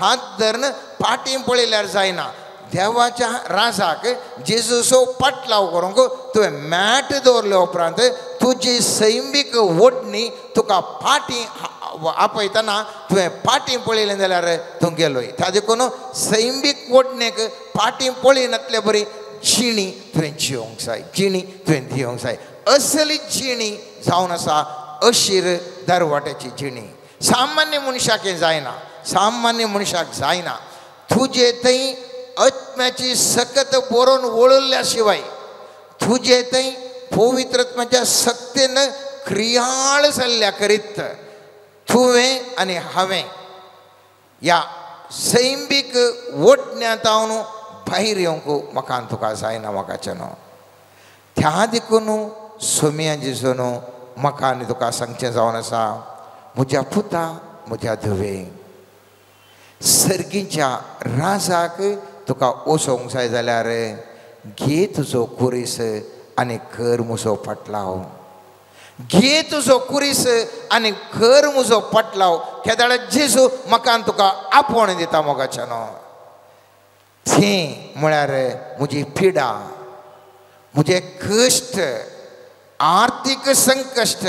हात धरन पाटी पळयल्यार जायना. देवाच्या राजाक जेजूचो पाटलाव करूंक तुवें मॅट दवरले उपरांत तुजी सैमीक ओडणी तुका पाटी आपयतना तुवें पाटी पळयलें जाल्यार तूं गेलोय. त्या देखून सैमीक ओडणेक पाटी पळयनातले बरी जिणी तुवें जियोंक जाय, जिणी तुवें दिवंक जाय. असली जिणी जावन आसा अशीर दारवाट्याची जिणी. सामान्य मनशाक हें जायना, सामान्य मनशाक जायना. तुजे थंय आत्म्याची सकत बरोवन वळल्या शिवाय तुजे थंय पवित्र आत्म्याच्या सक्तीन क्रियाळ जाल्ल्या करीत तुवें आनी हांवें ह्या सैमीक ओडण्यांतावन भायर येवंक म्हाका आनी तुका जायना. म्हाकाचें न्हू. त्या देखून सोम्या जेजून म्हाका आनी तुका सांगचें जावन आसा म्हज्या पुता म्हज्या धुवे सर्गीच्या राजाक तुका वचोंक जाय जाल्यार घे तुजो कुरीस आनी कर म्हजो पाटलाव. घे तुजो कुरीस आनी कर म्हजो पाटलाव. केदाळ जेजू म्हाका आनी तुका आपोवण दिता. मोगाचें न्हू. थंय म्हळ्यार म्हजी पिडा, म्हजे कश्ट, आर्थीक संकश्ट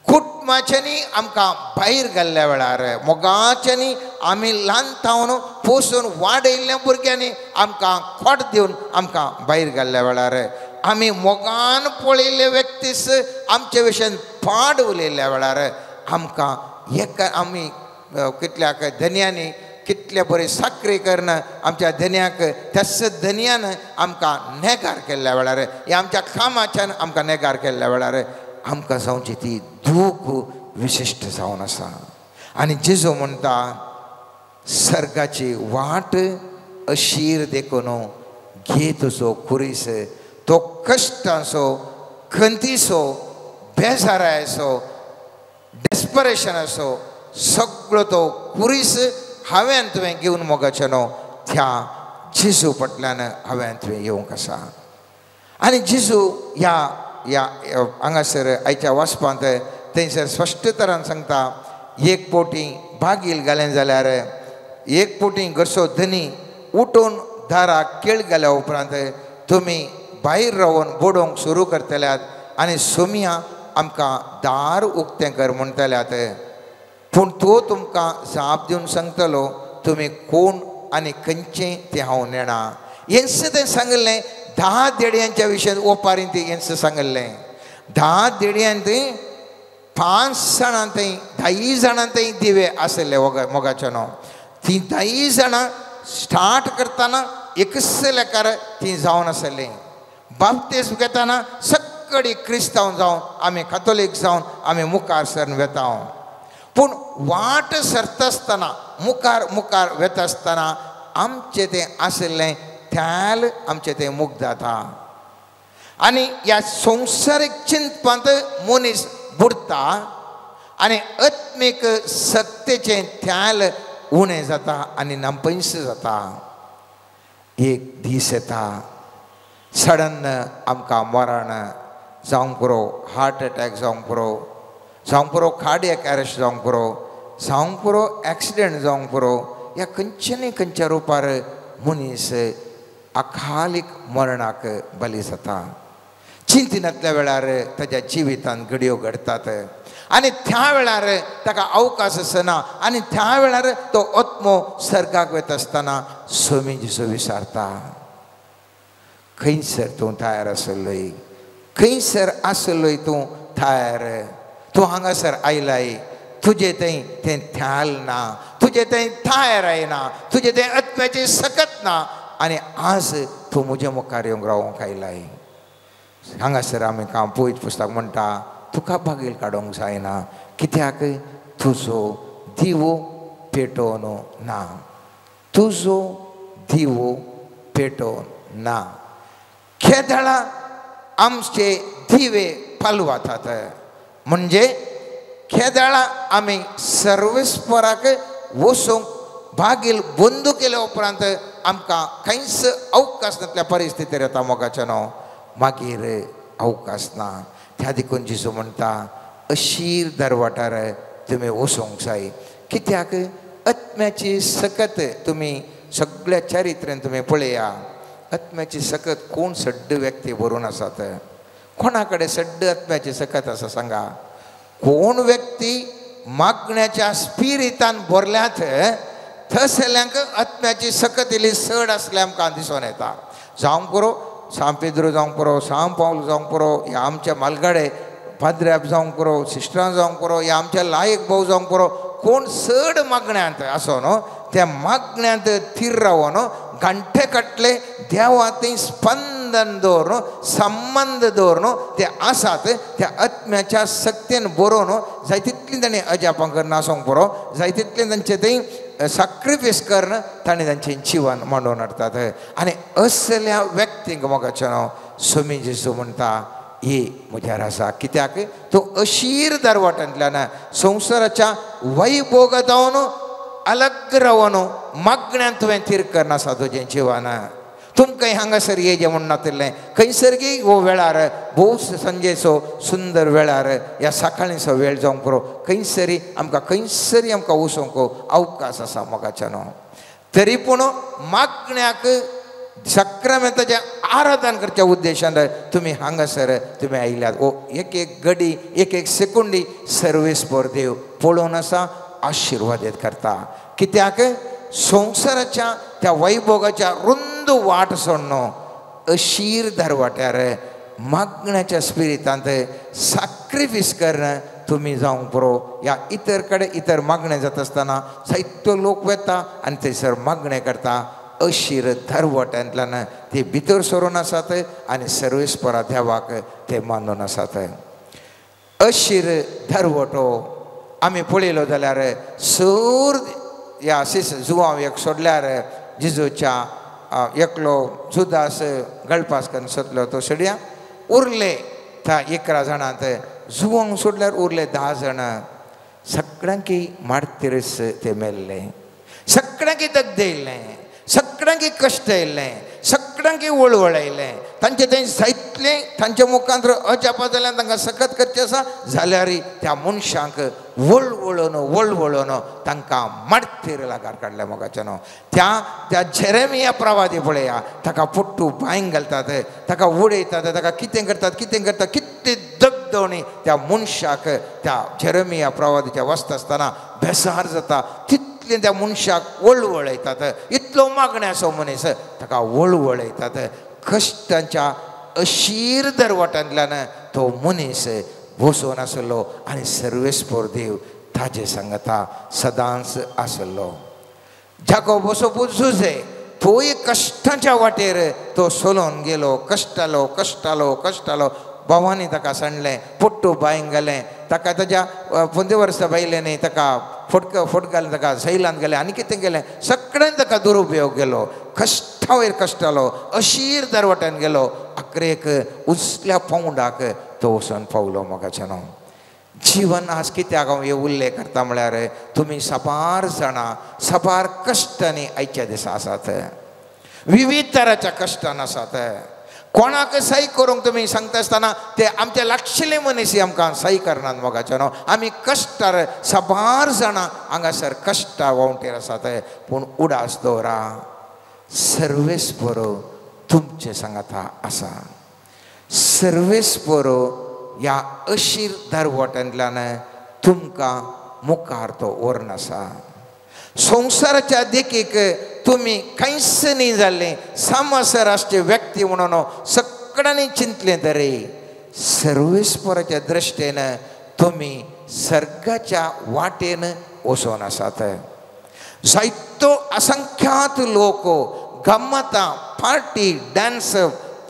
कुटुंबाच्यांनी आमकां भायर घाल्ल्या वेळार मोगाच्यांनी आमी ल्हान थावन पोसून वाडयल्ल्या भुरग्यांनी आमकां खोट दिवन आमकां भायर घाल्ल्या वेळार आमी मोगान पळयल्ले व्यक्तीस आमचे विशयन पाड उलयल्ल्या वेळार आमकां एका आमी कितल्याक धन्यांनी कितले बरे साखरे करून आमच्या धन्याक त्याच धन्यान आमकां नेगार केल्ल्या वेळार हे आमच्या कामाच्यान आमकां नेगार केल्ल्या वेळार आमकां जावची ती दूख विशिश्ट जावन आसा. आनी जेजू म्हणटा सर्गाची वाट अशीर देखून घे तुजो कुरीस तो कश्ट असो खंतीसो बेजाराय असो डेस्परेशन असो सगळो तो कुरीस हांवें तुवें घेवन मोगाचें न्हू त्या जेजू फाटल्यान हांवें तुवें येवंक आसा आनी जेजू ह्या हांगासर आयच्या वाचपांत थंयसर स्पश्ट तरान सांगता एक पोटी भागील घालें जाल्यार एक पोटी घरचो धनी उठून दाराक केळ गेल्या उपरांत तुमी भायर रावन बोडोवंक सुरू करतल्यात आनी सोमिया आमकां दार उक्तें कर म्हणटल्यात पूण तो तुमकां जाप दिवन सांगतलो तुमी कोण आनी खंयचें तें हांव नेणा हेंच तें सांगलें 10 देडयांच्या विशयान ओपारीन तें हेंच सांगलें 10 देडयांत 5 जाणां थंय 10 जाणां थंय दिवे आसले मोगाचे न्हू ती 10 जाणां स्टार्ट करतना एकच लेकार ती जावन आसलीं बाप्तीस घेतना सगळीं क्रिस्तांव जावन आमी कातोलीक जावन आमी मुखार सरून वेता पूण वाट सरता आसतना मुखार वेता आसतना आमचें तें आसलें त्याल आमचें तें मुख जाता आनी ह्या संवसारीक चिंतपांत मनीस बुडता आनी आत्मीक सत्तेचें त्याल उणें जाता आनी नापयस जाता एक दीस येता सडन आमकां मरण जावंक पुरो हार्ट अटॅक जावंक पुरो कार्डियक अरेस्ट जावंक पुरो एक्सिडेंट जावंक पुरो ह्या खंयच्या रुपार मनीस अकालीक मरणाक बली जाता चिंतनांतल्या वेळार ताच्या जिवितांत घडयो घडतात आनी त्या वेळार ताका अवकाश आसना आनी त्या वेळार तो आत्मो सर्गाक वता आसतना स्वामी जेजू विचारता खंयसर तूं तयार आसलोय खंयसर आसलोय तूं तयार तूं हांगासर आयलाय तुजें थंय तें त्याल ना तुजें थंय तयार आयना तुजें थंय आत्म्याची सकत ना आनी आज तूं म्हज्या मुखार येवंक रावंक आयलाय हांगासर आमी पवित्र पुस्तक म्हणटा तुका भागील काडूंक जायना कित्याक तुजो दिवो पेटोवन ना तुजो दिवो पेटोवन ना केदळा आमचे दिवे पालवातात म्हणजे केदळा आमी सर्वेस्पराक वचूंक भागील बंद केल्या उपरांत आमकां कांयच अवकाश नातल्या परिस्थितीर येता मोगाचें न्हू मागीर अवकाश ना त्या देखून जेजू म्हणटा अशीर दरवाटार तुमी वचूंक जाय कित्याक आत्म्याची सकत तुमी सगळ्या चरित्रांत तुमी पळया आत्म्याची सकत कोण सड्ड व्यक्ती भरून आसात कोणा कडेन सड्ड आत्म्याची सकत आसा सांगा कोण व्यक्ती मागण्याच्या स्पिरितान भरल्यात थंयसल्यांक आत्म्याची सकत इल्ली चड आसल्या आमकां दिसून येता जावंक पुरो सांत पेद्रू जावंक पुरो सांत पावल जावंक पुरो ह्या आमच्या मालगाडे पाद्र्याप जावंक पुरो सिस्टरां जावंक पुरो ह्या आमच्या लायक भाऊ जावंक पुरो कोण चड मागण्यांत आसो न्हू त्या मागण्यांत थीर रावून घंटे कटले देवा थंय स्पंदन दवरून संबंध दवरून ते आसात त्या आत्म्याच्या सक्तीन बरोवन जाय तितली ताणें अजापां करना आसूंक पुरो जाय तितलें तांचें थंय सॅक्रिफायस करन ताणें तांचें जिवन मांडून हाडटात आनी असल्या व्यक्तींक मोगाचें नांव स्वामी जेजू म्हणटा ही म्हज्यार आसा कित्याक तो अशीर दरवाटांतल्यान संवसाराच्या वैभोगांतून अलग रावन मागण्यांत तुवें थीर करना आसा तुजें जिवन तुमकां हांगासर येजें म्हूण नातिल्लें खंयसरगी हो वेळार भोव संजेचो सुंदर वेळार ह्या सकाळीचो वेळ जावंक पुरो खंयसरी आमकां वचूंक अवकाश आसा मोगाचें न्हू तरी पूण मागण्याक सक्रामेंताचें आराधन करच्या उद्देशान तुमी हांगासर तुमी आयल्यात एक एक घडी एक सेकुंडी सर्वेस्पर देव पळोवन आसा आशिर्वादीत करता कित्याक संवसाराच्या त्या वैभोगाच्या रुंद वाट सोडून अशीर दरवाट्यार मागण्याच्या स्पिरितांत सॅक्रिफायस करन तुमी जावंक पुरो ह्या इतर कडेन इतर मागणें जाता आसतना जायत्यो लोक वेता आनी थंयसर मागणें करता अशीर दरवाट्यांतल्यान ते भितर सरून आसात आनी सर्वेस्परा देवाक ते मानून आसात अशीर दरवटो आमी पळयलो जाल्यार सर ह्या जुवांव एक सोडल्यार जेजूच्या एकलो जुदास गळपास करून सोदलो तो सोडया उरले त्या 11 जाणांत जुवंक सोडल्यार उरले 10 जाणां सगळ्यांकी मारतीरस ते मेल्ले सगळ्यांकी दग्ध येयलें सगळ्यांकी कश्ट येयलें सगळ्यांकी वळवळ येयलें तांचे थंय जायतले तांच्या मुखांत अजापा जाल्यार तांकां सकत करचें आसा जाल्यार त्या मनशांक वळवळोन तांकां मारतीर लागार काडल्या मोगाच्यान त्या जेरेमिया प्रवादी पळया ताका पोट्टू बांयक घालतात ताका उडयतात ताका कितें करतात कितें दगदवणी त्या मनशाक त्या जेरेमिया प्रवादीच्या वाचता आसतना बेसार जाता तितले त्या मनशाक वळवळयतात इतलो मागणे असो मनीस ताका वळवळयतात कश्टांच्या अशीर दरवटांतल्यान तो मनीस बसून आसलो आनी सर्वेस्पोर देव ताजे सांगता सदांच आसलो जाको बसोपूच झुजे तोय कश्टांच्या वाटेर तो सोलोन गेलो कश्टालो भावानी ताका सांडलें पोट्टू बांयक घालें ताका ताज्या 15 वर्सां बायलेनी ताका फट घालून ताका झैलांत गेलें आनी कितें केलें सगळ्यांनी ताका दुरुपयोग केलो कश्टा वयर कश्टालो अशीर दरवटान गेलो आखरेक उचल्या पावंडाक तो वचून पावलो मोगाच्यान जीवन आज कित्याक हांव हे उल्लेख करता म्हळ्यार तुमी साबार जाणां साबार कश्टांनी आयच्या दिसा आसात विविध तराच्या कश्टान आसात कोणाक सही करूंक तुमी सांगता आसतना ते आमचे लागशिल्ले मनीस आमकां सही करनात मोगाच्यान आमी कश्टार साबार जाणां हांगासर कश्टा वावटेर आसात पूण उडास दवरा सर्वेस्परो तुमचे सांगाता आसा सर्वेस्परो ह्या अशीर दरवटांतल्यान तुमकां मुखार तो व्हरून आसा संवसाराच्या देखीक तुमी कांयच न्ही जाल्ले सामासराचे व्यक्ती म्हणून सगळ्यांनी चिंतलें तरी सर्वेस्पराच्या दृश्टेन तुमी सर्गाच्या वाटेन वचून आसात जायतो असंख्यात लोक गम्मतां पार्टी डान्स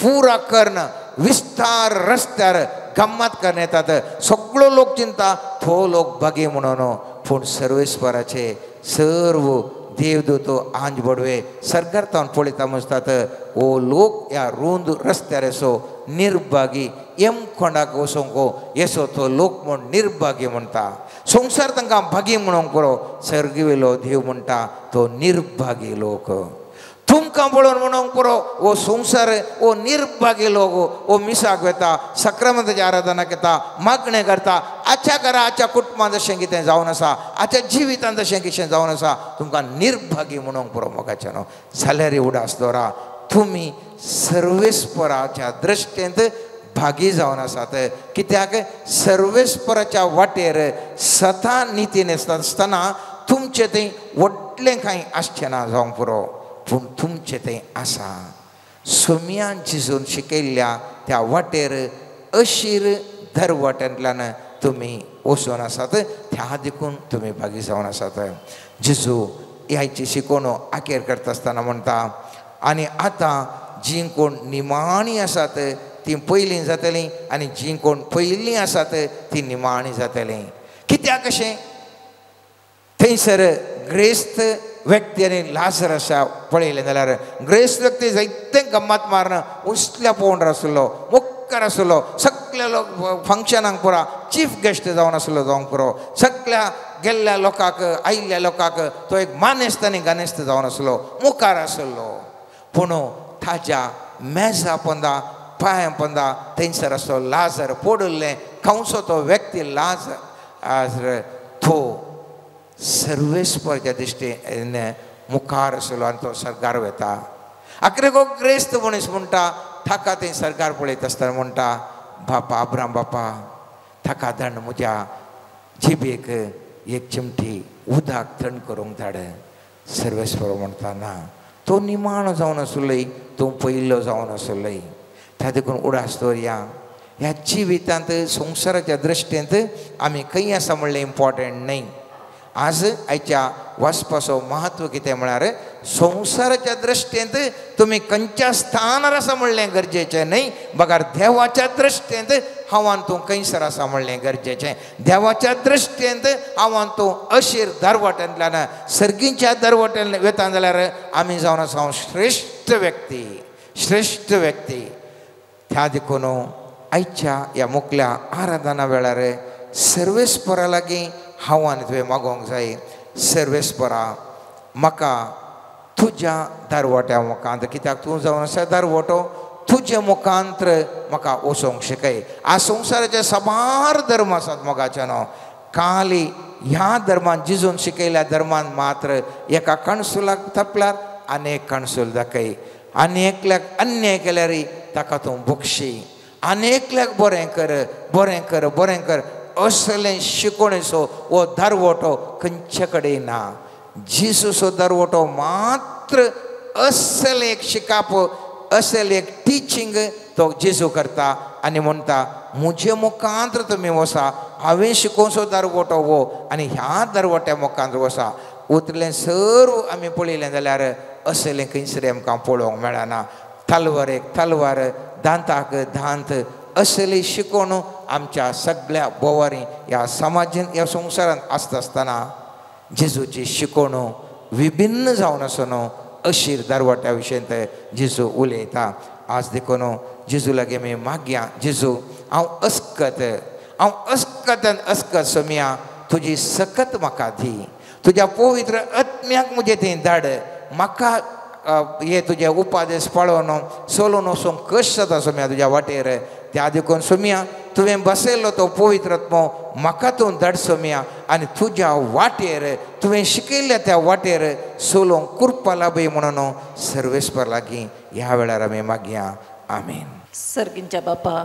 पुरा कर्ण विस्तार रस्त्यार गम्मत करन येतात सगळो लोक चिंता तो लोक बगे म्हणून पूण सर्वेस्पराचे सर्व देवदूतो आंज बडवे सर्गार्थान पळयता म्हणटात ओ लोक ह्या रुंद रस्त्यार येसो निर्भागी कोंडाक वचोंक येसो तो लोक म्हूण निर्भागी म्हणटा संवसार तांकां भागी म्हणूंक पुरो सर्गवेलो देव म्हणटा तो निर्भागी लोक तुमकां पळोवन म्हणूंक पुरो वो संवसार वो निर्भागी लोक वो मिसाक वेता सक्रामंताची आराधना घेता मागणें करता आच्या घरा आच्या कुटुंबांत जशें कितें जावन आसा आच्या जिवितांत जशें कितें जावन आसा तुमकां निर्भागी म्हणूंक पुरो मोगाच्यान जाल्यार उडास दवरा तुमी सर्वेस्पराच्या दृश्टेंत भागी जावन आसात कित्याक सर्वेस्पराच्या वाटेर सता नितीन आसतना तुमचें थंय व्हडलें कांय आसचें ना जावंक पुरो पूण तुमचें तें आसा सोमयान झिजून शिकयल्ल्या त्या वाटेर अशीर दरवटांतल्यान तुमी वचून आसात त्या देखून तुमी भागी जावन आसात जेजू ह्याची शिकोवण आखेर करता आसतना म्हणटा आनी आतां जीं कोण निमाणी आसात तीं पयलीं जातलीं आनी जीं कोण पयलीं आसात तीं निमाणी जातलीं कित्याक अशें थंयसर ग्रेस्त व्यक्तींनी लाजरसा पळयलें जाल्यार ग्रेस्त व्यक्ती जायते गम्मत मारन उसल्या पोंडार आसलो मुखार आसलो सगळ्या लोक फंक्शनाक पुरा चीफ गेस्ट जावन आसलो जावंक पुरो सगळ्या गेल्ल्या लोकांक आयिल्ल्या लोकांक तो एक मानेस्त आनी गानेस्त जावन आसलो मुखार आसलो पूण ताच्या मेजा पोंदा पांया पोंदा थंयसर आसलो लाजर पडुल्लें कंसो तो व्यक्ती लाजर तो सर्वेस्पराच्या दिश्टेन मुखार आसलो आनी तो सर्गार वेता आखरेक ग्रेस्त मनीस म्हणटा ताका थंय सर्गार पळयता आसतना म्हणटा बापा अब्राम बापा ताका धण म्हज्या जिबेक एक चिमटी उदक थंड करूंक धाड सर्वेस्पर म्हणटा ना तो निमाणो जावन आसलोय तो पयलो जावन आसलोय त्या देखून उडास दवरया ह्या जिवितांत संवसाराच्या दृश्टेंत आमी खंय आसा म्हणलें इम्पॉर्टंट न्ही आज आयच्या वाचपाचो महत्व कितें म्हळ्यार संवसाराच्या दृश्टेंत तुमी खंयच्या स्थानार आसा म्हणलें गरजेचें न्ही बगार देवाच्या दृश्टेंत हांवान तूं खंयसर आसा म्हणलें गरजेचें देवाच्या दृश्टेंत हांवान तूं अशीर दरवटांतल्यान सर्गीच्या दरवटांतल्यान वेता जाल्यार आमी जावन आसा श्रेश्ठ श्रेष्ठ व्यक्ती त्या देखून आयच्या या मुखल्या आराधना वेळार सर्वेस्परा लागीं हांव आनी तुवें मागोवंक जाय. सर्वेस्परा म्हाका तुज्या दारवट्या मुखांत, कित्याक तूं जावन आसा दारवटो, तुज्या मुखांत्र म्हाका वचोवंक शिकय. आज संवसाराचे साबार धर्म आसात मोगाचे न्हू, खाली ह्या धर्मान जिजून शिकयल्या धर्मान मात्र एका कणसुलाक तपल्यार आनेक कणसूल दाखय, आनेकल्याक अन्याय केल्यार ताका तूं बक्षी, आनेकल्याक बरें कर असलें शिकोवणेचो हो दारवटो खंयचे कडेन ना. जिसूचो दारवटो मात्र असलें एक शिकाप, असलें एक टिचींग तो जेजू करता आनी म्हणटा म्हजे मुखांत्र तुमी वसा, हांवें शिकोवचो दारवटो वो आनी ह्या दारवट्या मुखांत्र वसा. उरलें सर्व आमी पळयलें जाल्यार असलें खंयसर आमकां पळोवंक मेळना. तलवारेक तलवार, दांताक दांत, असली शिकोवण आमच्या सगळ्या बोवारी ह्या समाजान ह्या संवसारांत आसता आसतना जेजूची शिकोवण विभिन्न जावन आसून अशीर दारवट्या विशयींत जेजू उलयता. आज देखून जेजू लागीं आमी मागया, जेजू हांव अस्कत सोम्या तुजी सकत म्हाका दी, तुज्या पवित्र आत्म्याक म्हजे थंय धाड, म्हाका हे तुजे उपादेश पळोवन सोलून वचूंक कश जाता सोम्या तुज्या वाटेर. त्या देखून सोम्या तुवें बसयल्लो तो पवित्र आत्मो म्हाका तूं धाड सोम्या, आनी तुज्या वाटेर तुवें शिकयल्ल्या त्या वाटेर सोलोवंक कृपा लाभय म्हणून सर्वेस्पर लागीं ह्या वेळार आमी मागया. आमीन. सर्गींच्या बापा,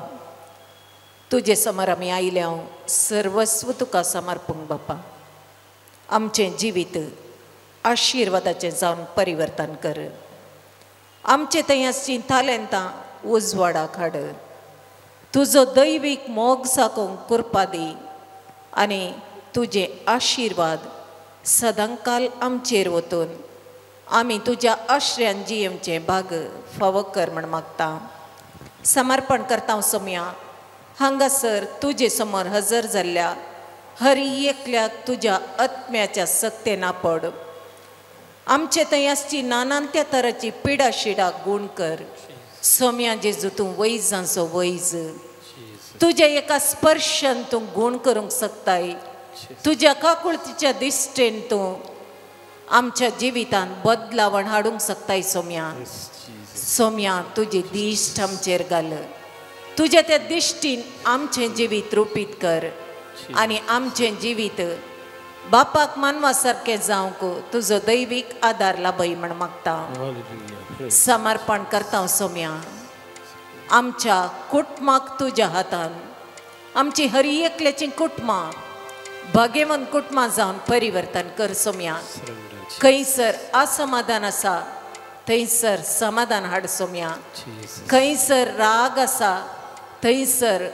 तुजे समोर आमी आयल्या, सर्वस्व तुका समर्पूंक बापा. आमचें जिवीत आशिर्वादाचें जावन परिवर्तन कर. आमचे थंय आसचीं तालेंतां उजवाडाक हाड. तुजो दैवीक मोग साकोवंक कृपा दी आनी तुजे आशिर्वाद सदांकाल आमचेर वतून आमी तुज्या आश्रयान जियेवचें भाग फावो कर म्हण मागता. समर्पण करता हांव सोम्या हांगासर तुजे समोर हजर जाल्ल्या हर एकल्याक तुज्या आत्म्याच्या सक्तेन आपड. आमचे थंय आसची नानांत्या तराची पिडा शिडा गूण कर. सोम्या जेजू तूं वैजांचो वैज, तुज्या एका स्पर्शान तूं गूण करूंक शकताय. तुज्या काकुळतीच्या दिश्टेन तूं आमच्या जिवितांत बदलावण हाडूंक शकताय. सोम्या तुजी दिश्ट आमचेर घाल. तुज्या त्या दिश्टीन आमचें जिवीत रुपीत कर आनी आमचें जिवीत बापाक मानवा सारकें जावंक तुजो दैवीक आदार लाभय म्हण मागता. समर्पण करता सोम्या आमच्या कुटुंबाक तुज्या हातान, आमची हर एकल्याची कुटुंबां भाग्यवान कुटुंबां जावन परिवर्तन कर. सोम्या खंयसर असमाधान आसा थंयसर समाधान हाड. सोम्या खंयसर राग आसा थंयसर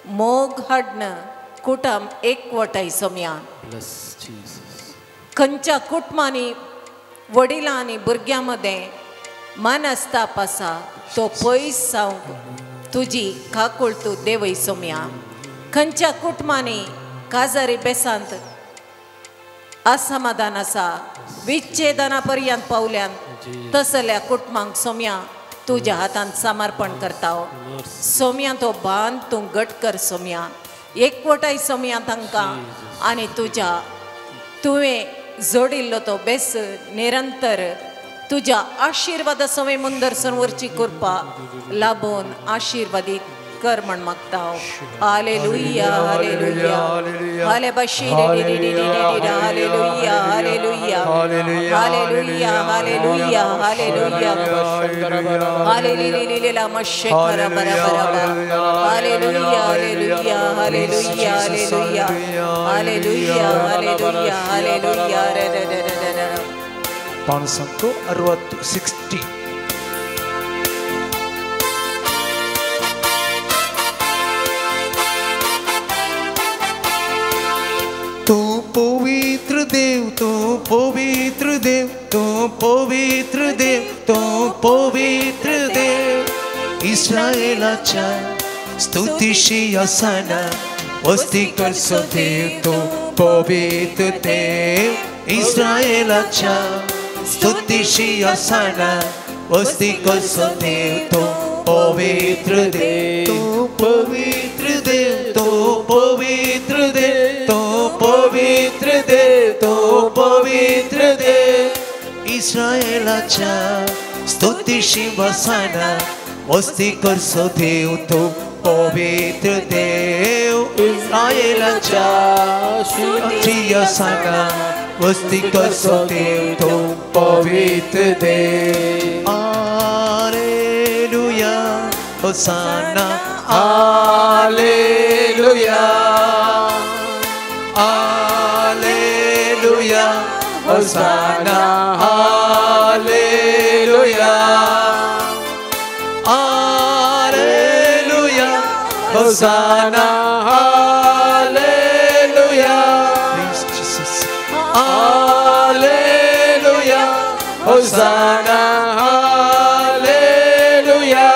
मोग हाडन कुटुंब एकवटाय. सोम्या खंयच्या कुटुंबांनी वडिलां आनी भुरग्यां मदें मनस्ताप आसा तो पयस जावंक तुजी काकूळ तूं देवय. सोम्या खंयच्या कुटुंबांनी काजारी बेसांत असमाधान आसा, विच्छेदना पर्यंत पावल्यान तसल्या कुटुंबांक सोम्या तुज्या हातांत समर्पण करता. सोम्या तो बांद तूं घट कर. सोम्या एकवटाय सोम्या तांकां आनी तुवें जोडिल्लो तो बेस निरंतर तुज्या आशिर्वादा सवय मुंदरसून वरची कृपा लाभून आशिर्वादीत कर म्हण मागता. हालेलुया हालेलुया हाले बशीर हालेलुया हालेलुया हालेलुया हालेलुया हालेलुया हालेलुया मशकरा बराबरा हालेलुया हालेलुया हालेलुया हालेलुया हालेलुया हालेलुया हालेलुया रे रे रे रे रे. 560. तू पवित्र देव, तू पवित्र देव, तू पवित्र देव, तू पवित्र देव. इस्रायेलाच्या स्तुतीशी असना वस्ती करसो देव, तू पवित्र देव. इस्रायेलाच्या स्तुतीशी असना वस्ती करसो देव तो पवित्र देव तो पवित्र देव तो पवित्र देव तो पवित्र देव तो पवित्र देव इस्रायेलाच्या स्तुतीशी वसाना वस्ती करसो देव तो पवित्र देव इस्रायेलाच्या स्तुतीशी वसाना वस्ती करसो देव तो पवित्र देव हालेलुया होसाना हालेलुया हालेलुया होसाना हालेलुया हालेलुया होसाना हालेलुया हालेलुया होसाना हालेलुया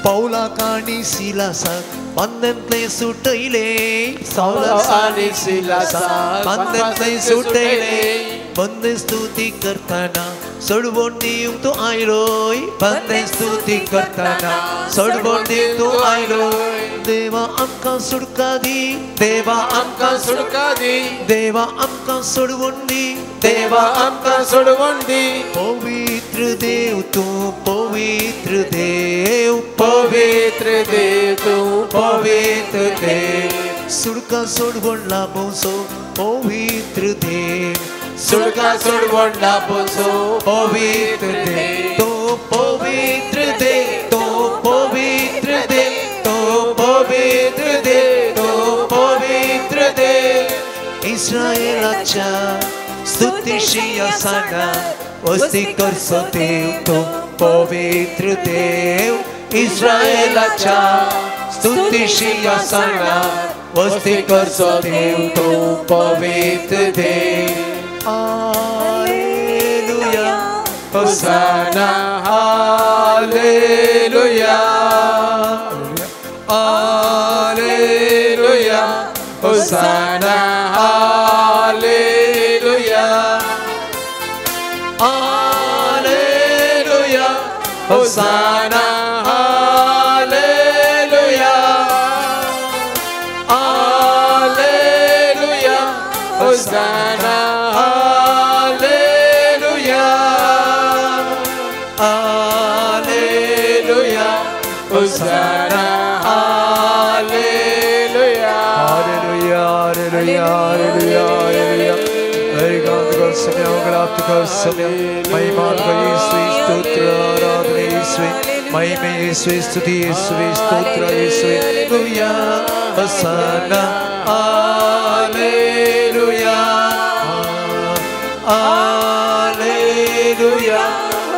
पौला काणी सिलासाक बंधनतले सुटले पौला आणि सिलासाक बंधनतले सुटले बंधन स्तुती करताना सोडवून दिवंक तू आयलोय बंधन स्तुती करताना सोडवून दिवंक तू आयलोय देवा आमकां सुटका दी देवा आमकां सुटका दी देवा आमकां सोडवून दी देवा आमकां सोडवून दी पवित्र देव तू पवित्र देव पवित्र देव तू पवित्र देव सुटका सोडवून लाभोसो पवित्र देव सुटका सोडवून लाभोसो पवित्र देव तो पवित्र देव तो पवित्र देव तो पवित्र देव तो पवित्र देव इस्रायेलाच्या स्तुतीशी वसाना वस्ती करसो देव तो पवित्र देव इस्रायेलाच्या स्तुतीशी वसाना वस्ती करसो देव तो पवित्र देव हालेलुया होसाना हालेलुया हालेलुया होसाना हालेलुया हालेलुया होसाना हालेलुया हालेलुया होसाना हालेलुया हालेलुया होसाना हालेलुया हालेलुया हालेलुया हालेलुया हालेलुया ऐकांतिक समय ग्राफ्तिक समय महिमांतिक यीशु स्तोत्र आराधना यीशु महिमा यीशु स्तुति यीशु स्तोत्र यीशु हालेलुया होसाना हालेलुया हालेलुया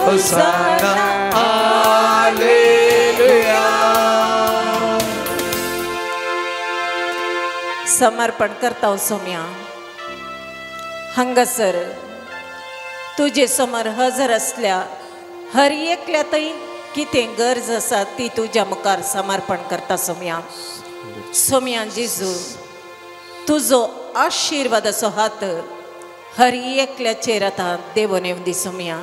होसाना हालेलुया समर्पण करता सोम्या हांगासर तुझे समोर हजर असल्या हर एकल्यातय कितें गरज आसा ती तुज्या मुखार समर्पण करता सोम्या सोम्या जेजू तुजो आशीर्वादाचो हात हर एकल्याचेर आतां देवून येवं दी सोम्या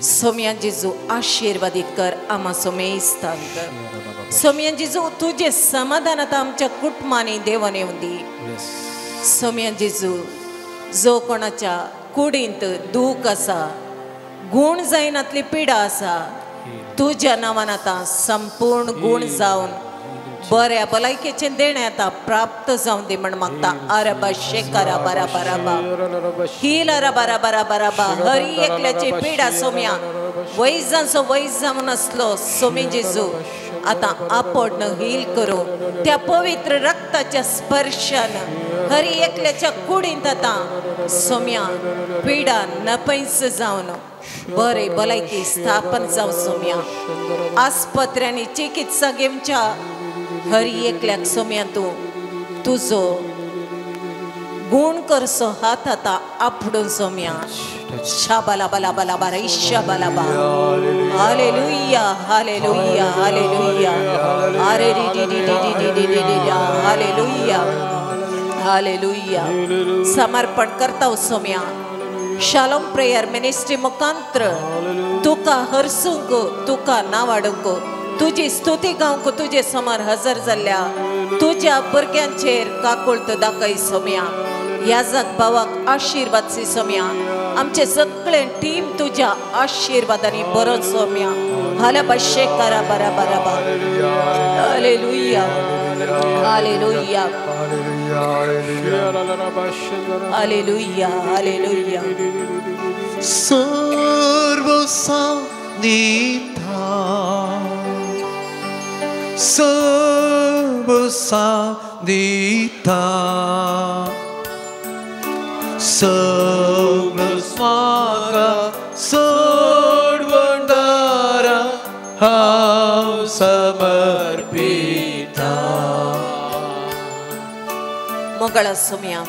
सोम्या जेजू आशीर्वादीत कर आमा सोमेस्तांत सोम्या जेजू तुझे समाधान आतां आमच्या कुटुंबांनी देवून येवं दी सोम्या जेजू जो कोणाच्या कुडींत दूख आसा गुण जायनातली पिडा आसा तुज्या नांवान आतां संपूर्ण गुण जावन बऱ्या भलायकेचें देणें आतां प्राप्त जावं दी म्हण मागता आरबा शेकारा बारा बाराबा हील बारा बारा बाराबा हर एकल्याची पिडा सोम्या वैजांचो वैज जावन आसलो सोमी जेजू आतां आपण हील करूं त्या पवित्र रक्ताच्या स्पर्शान हर एकल्याच्या कुडींत आतां सोम्या पिडा नपैस जावन बरे भलायकी स्थापन जावं सोम्या आस्पत्र्यांनी चिकित्सा घेवच्या हर एकल्याक सोम्या तूं तुजो गुण करसो हात आता आपडून सोम्या शाबाला बाला बाला बारा इशा बाला बा हालेलुया हालेलुया हालेलुया अरे D D D D D D D D hallelujah hallelujah समर्पण करता हो सोम्या शालोम प्रेयर मिनिस्ट्री मुखांतर तुका हरसूंक तुका नावाडूंक तुजी स्तुती गावंक तुजे समोर हजर जाल्ल्या तुझ्या भुरग्यांचेर काकुळत दाखय सोम्या याजक भावाक आशीर्वाद सी सोम्या आमचे सगळे टीम तुझ्या आशीर्वादांनी बरो सोम्या हाल्या बशे करा बरा बरा बा हालेलुया हालेलुया हालेलुया हालेलुया सर्व सानिता सर्व सानिता सगळं स्वागा सोडवणारा हांव समर्पिता मोगळा सोम्या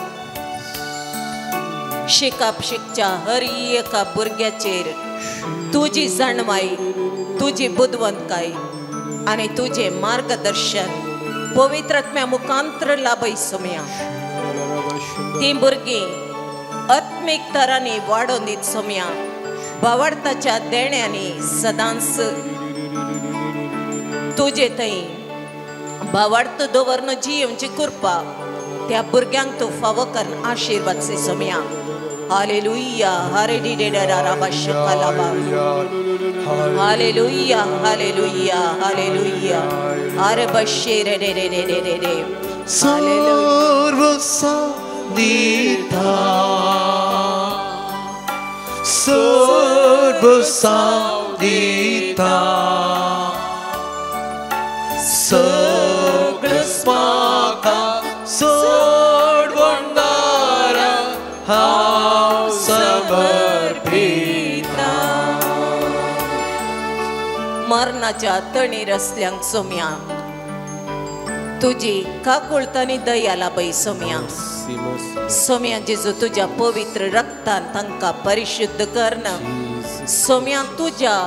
शिकाप शिकच्या हर एका भुरग्याचेर तुझी जाणवाई तुझी बुद्धवंतकाय आणि तुझे मार्गदर्शन पवित्रात्म्या मुखांतर लाभय सोम्या ती भुरगीं आत्मीक तरांनी वाडोवन दीत सोम्या भावार्थाच्या देण्यांनी सदांच तुजे थंय भावार्थ दवरन जियोवची कृपा त्या भुरग्यांक तूं फावो करून आशीर्वाद सी सोम्या हालेलुया हरे डी डे डा राबा शकलाबा हालेलुया हालेलुया हालेलुया हरे बशे रे रे रे रे रे रे रे सर्व सानिता सर्व सानिता सगळं स्वागा सोडवणारा हांव समर्पिता मरणाच्या तणीर असल्यांक सोम्या तुझी काकुळतानी दया लाभय सोम्या सोम्या जेजू तुझ्या पवित्र रक्तान तांकां परिशुद्ध करणं सोम्या तुझ्या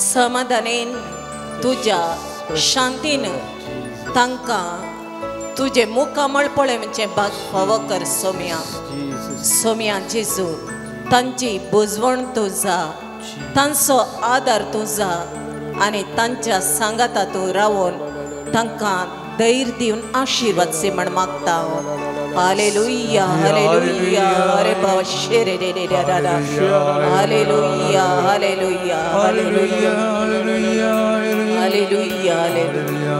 समाधानेन तुझ्या शांतीन तांकां तुझे मुखामळ पळय म्हणजे भाग फावो कर सोम्या सोम्या जेजू तांची बुजवण तूं जा तांचो आदार तूं जा आनी तांच्या सांगाता तूं रावून तांकां धैर्य दिवन आशीर्वाद से म्हण मागता हालेलुया हालेलुया अरे बाबा शेरे रे रे रे रे हालेलुया हालेलुया हालेलुया हालेलुया हालेलुया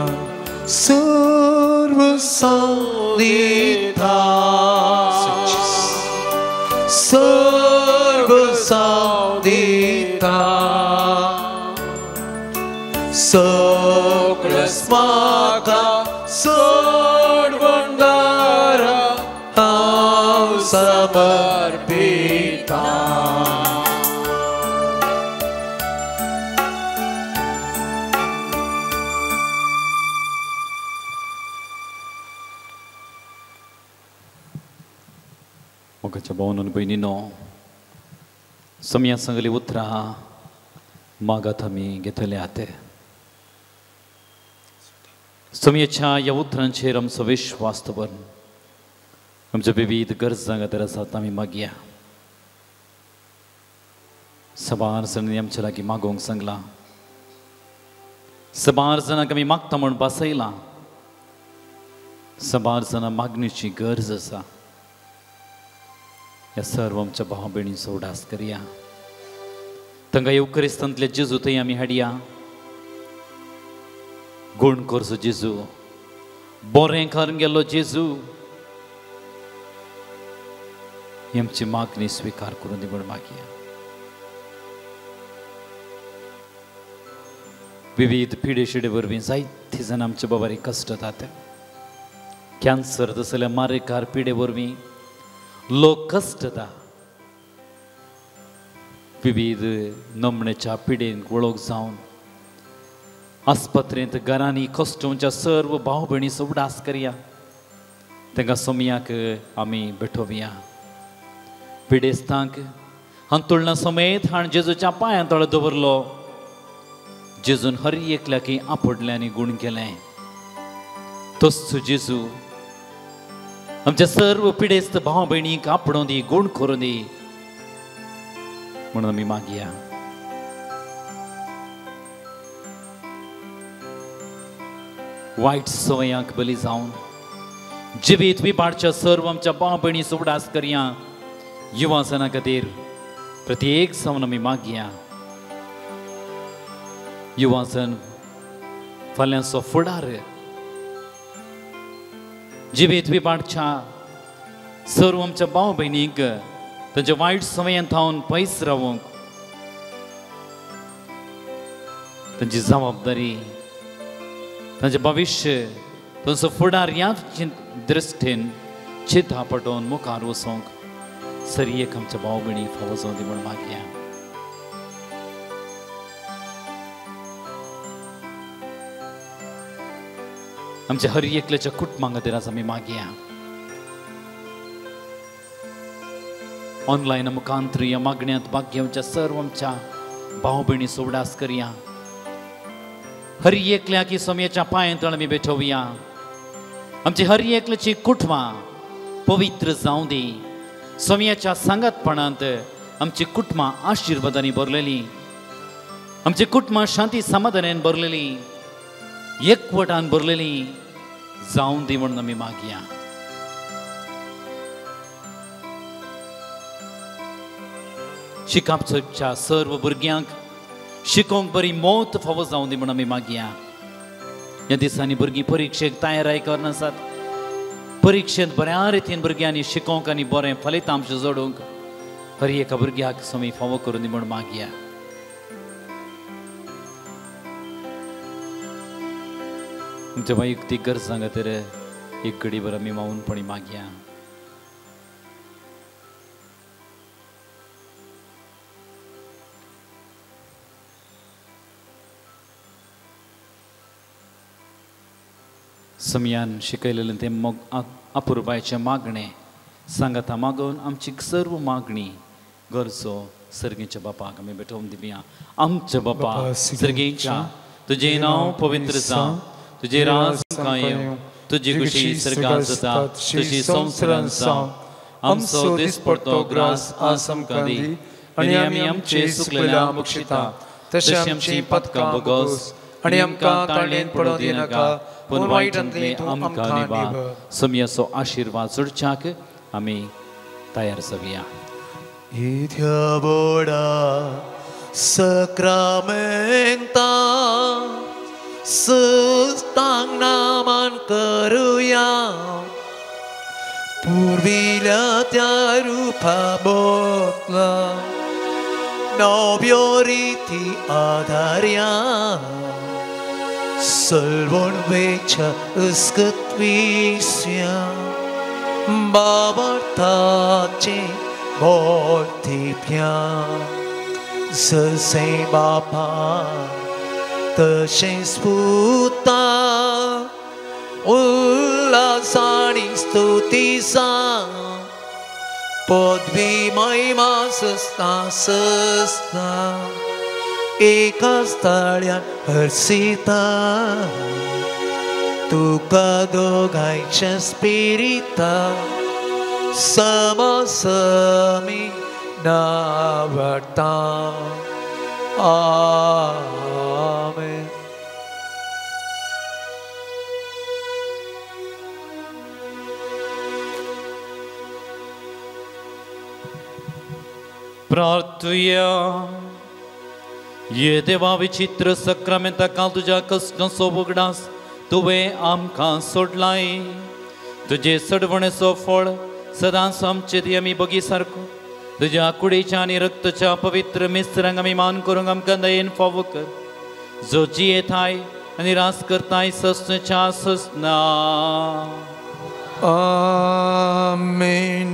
सर्व सानिता सर्व सानिता सगळं स्वागा सोडवणारा हांव समर्पिता मोगाच्या भावांनो भयणींनो समया सांगली उतरां मागात आमी घेतले आते समयाच्या ह्या उतरांचेर आमचो विश्वास दवरून आमच्या विविध गरजां खातीर आसात आमी मागया सबार जाणांनी आमचे लागीं मागोवंक सांगलां सबार जाणांक आमी मागता म्हूण बसयलां सबार जाणां मागणेची गरज आसा ह्या सर्व आमच्या भाव भयणींचो उडास करया तांकां येवकरिस्तांतले जेजू थंय आमी हाडया गुण करचो जेजू बरें करून गेलो जेजू ही आमची मागणी स्वीकार करून दी म्हूण मागया विविध पिडे शिडे वरवीं जायतीं जाणां आमच्या बाबारी कश्ट जाता कॅन्सर तसल्या मारेकार पिडे वरवीं लोक कश्ट जाता विविध नमणेच्या पिडेन वळख जावन आस्पत्रेंत घरांनी कश्टोवच्या सर्व भाव भयणीचो उडास करया तेंका सोमयाक आमी बेठोवया. पिडेस्तांक हंतुळना समेत हाण जेजूच्या पांयां तळ दवरलो. जेजून हर एकल्याकी आपडल्यांनी गुण केलें. तोच जेजू आमच्या सर्व पिडेस्त भाव भयणीक आपणो दी, गुण करून दी म्हणून आमी मागया. वायट सवयांक बली जावन जिवीत विपाडच्या सर्व आमच्या भाव भयणी सुवडास करया. युवासना खातीर प्रत्येक जावन आमी मागया. युवासन फाल्यांचो फुडार जिवीत विपाडच्या सर्व आमच्या भाव भयणीक तांच्या वायट सवयांत थावन पयस रावंक तांची जबाबदारी, तांचें भविश्य, तांचो फुडार ह्या दृश्टीन चिंता पटोवन मुखार वचोंक सरियेक आमच्या भाव भयणी फावो जावं दी म्हूण मागया. आमच्या हर एकल्याच्या कुटुंबां खातीर आज आमी मागया. ऑनलायन मुखांतर ह्या मागण्यांत भाग्याच्या सर्व आमच्या भाव भयणी सोवडास करया. हर एकल्याक सोम्याच्या पांयां तळ आमी बेठोवया. आमची हर एकल्याची कुटुंबां पवित्र जावं दी. सोम्याच्या सांगातपणांत आमची कुटुंबां आशिर्वादांनी भरलेली, आमची कुटुंबां शांती समाधानान भरलेली, एकवटान भरलेली जावं दी म्हणून आमी मागया. शिकापच्या सर्व भुरग्यांक शिकोवंक बरी मोत फावो जावं दी म्हणून आमी मागया. ह्या दिसांनी भुरगीं परिक्षेक तयाराय करनासात. परिक्षेंत बऱ्या रितीन भुरग्यांनी शिकोवंक आनी बरें फलितांश जोडूंक हर एका भुरग्याक सोमी फावो करून दी म्हणून मागया. तुमच्या वैयक्तीक गरजां खातीर एक घडीभर आमी मौनपणी मागया. समयान शिकयलेलें तें मोग अपुरबायचे मागणे सांगाता मागून आमची सर्व मागणी गरजो सर्गेच्या बापाक आमी बेठोवन दिवया. आमच्या बापा सर्गेच्या तुजें नांव पवित्र जावं, तुजें राज कायम, तुजी खुशी सर्गांत जाता तशी संवसारांत जावं. आमचो दिसपडटो ग्रास आज आमकां दी आनी आमी आमचे सुकलेल्या बक्षिता तशें आमची पदकां भोगोस आनी आमकां ताळयेन पडोवं दिनाका पूण वायटांतली आमकां निबार. समयाचो आशिर्वाद चडच्याक आमी तयार जावया. Idiabora Sacramenta Sustang naman karuya Purvila tiarupa botla Nobioriti adarya Salvon vecha ıskıtvisya Babartace Morti pian Să se bapa Tășe sputa Ulasani stutisa Podvi mai masăsta săsta Eka stalian hărsita Tu cadogai ce spirita Sama sami navarta. Amen. प्रार्थुया. ये देवा विचित्र सक्रामेंता काल तुझ्या कष्टांचो उगडास तुवें आमकां सोडलाय. तुजे सडवणेचो फळ सदांच आमचे दी आमी बगी सारको तुज्या कुडीच्या आनी रक्तच्या पवित्र मिस्त्रांक आमी मान करूंक आमकां दयेन फावो कर. जो जियेताय आनी रास करताय सस्नच्या सस्ना. Amen.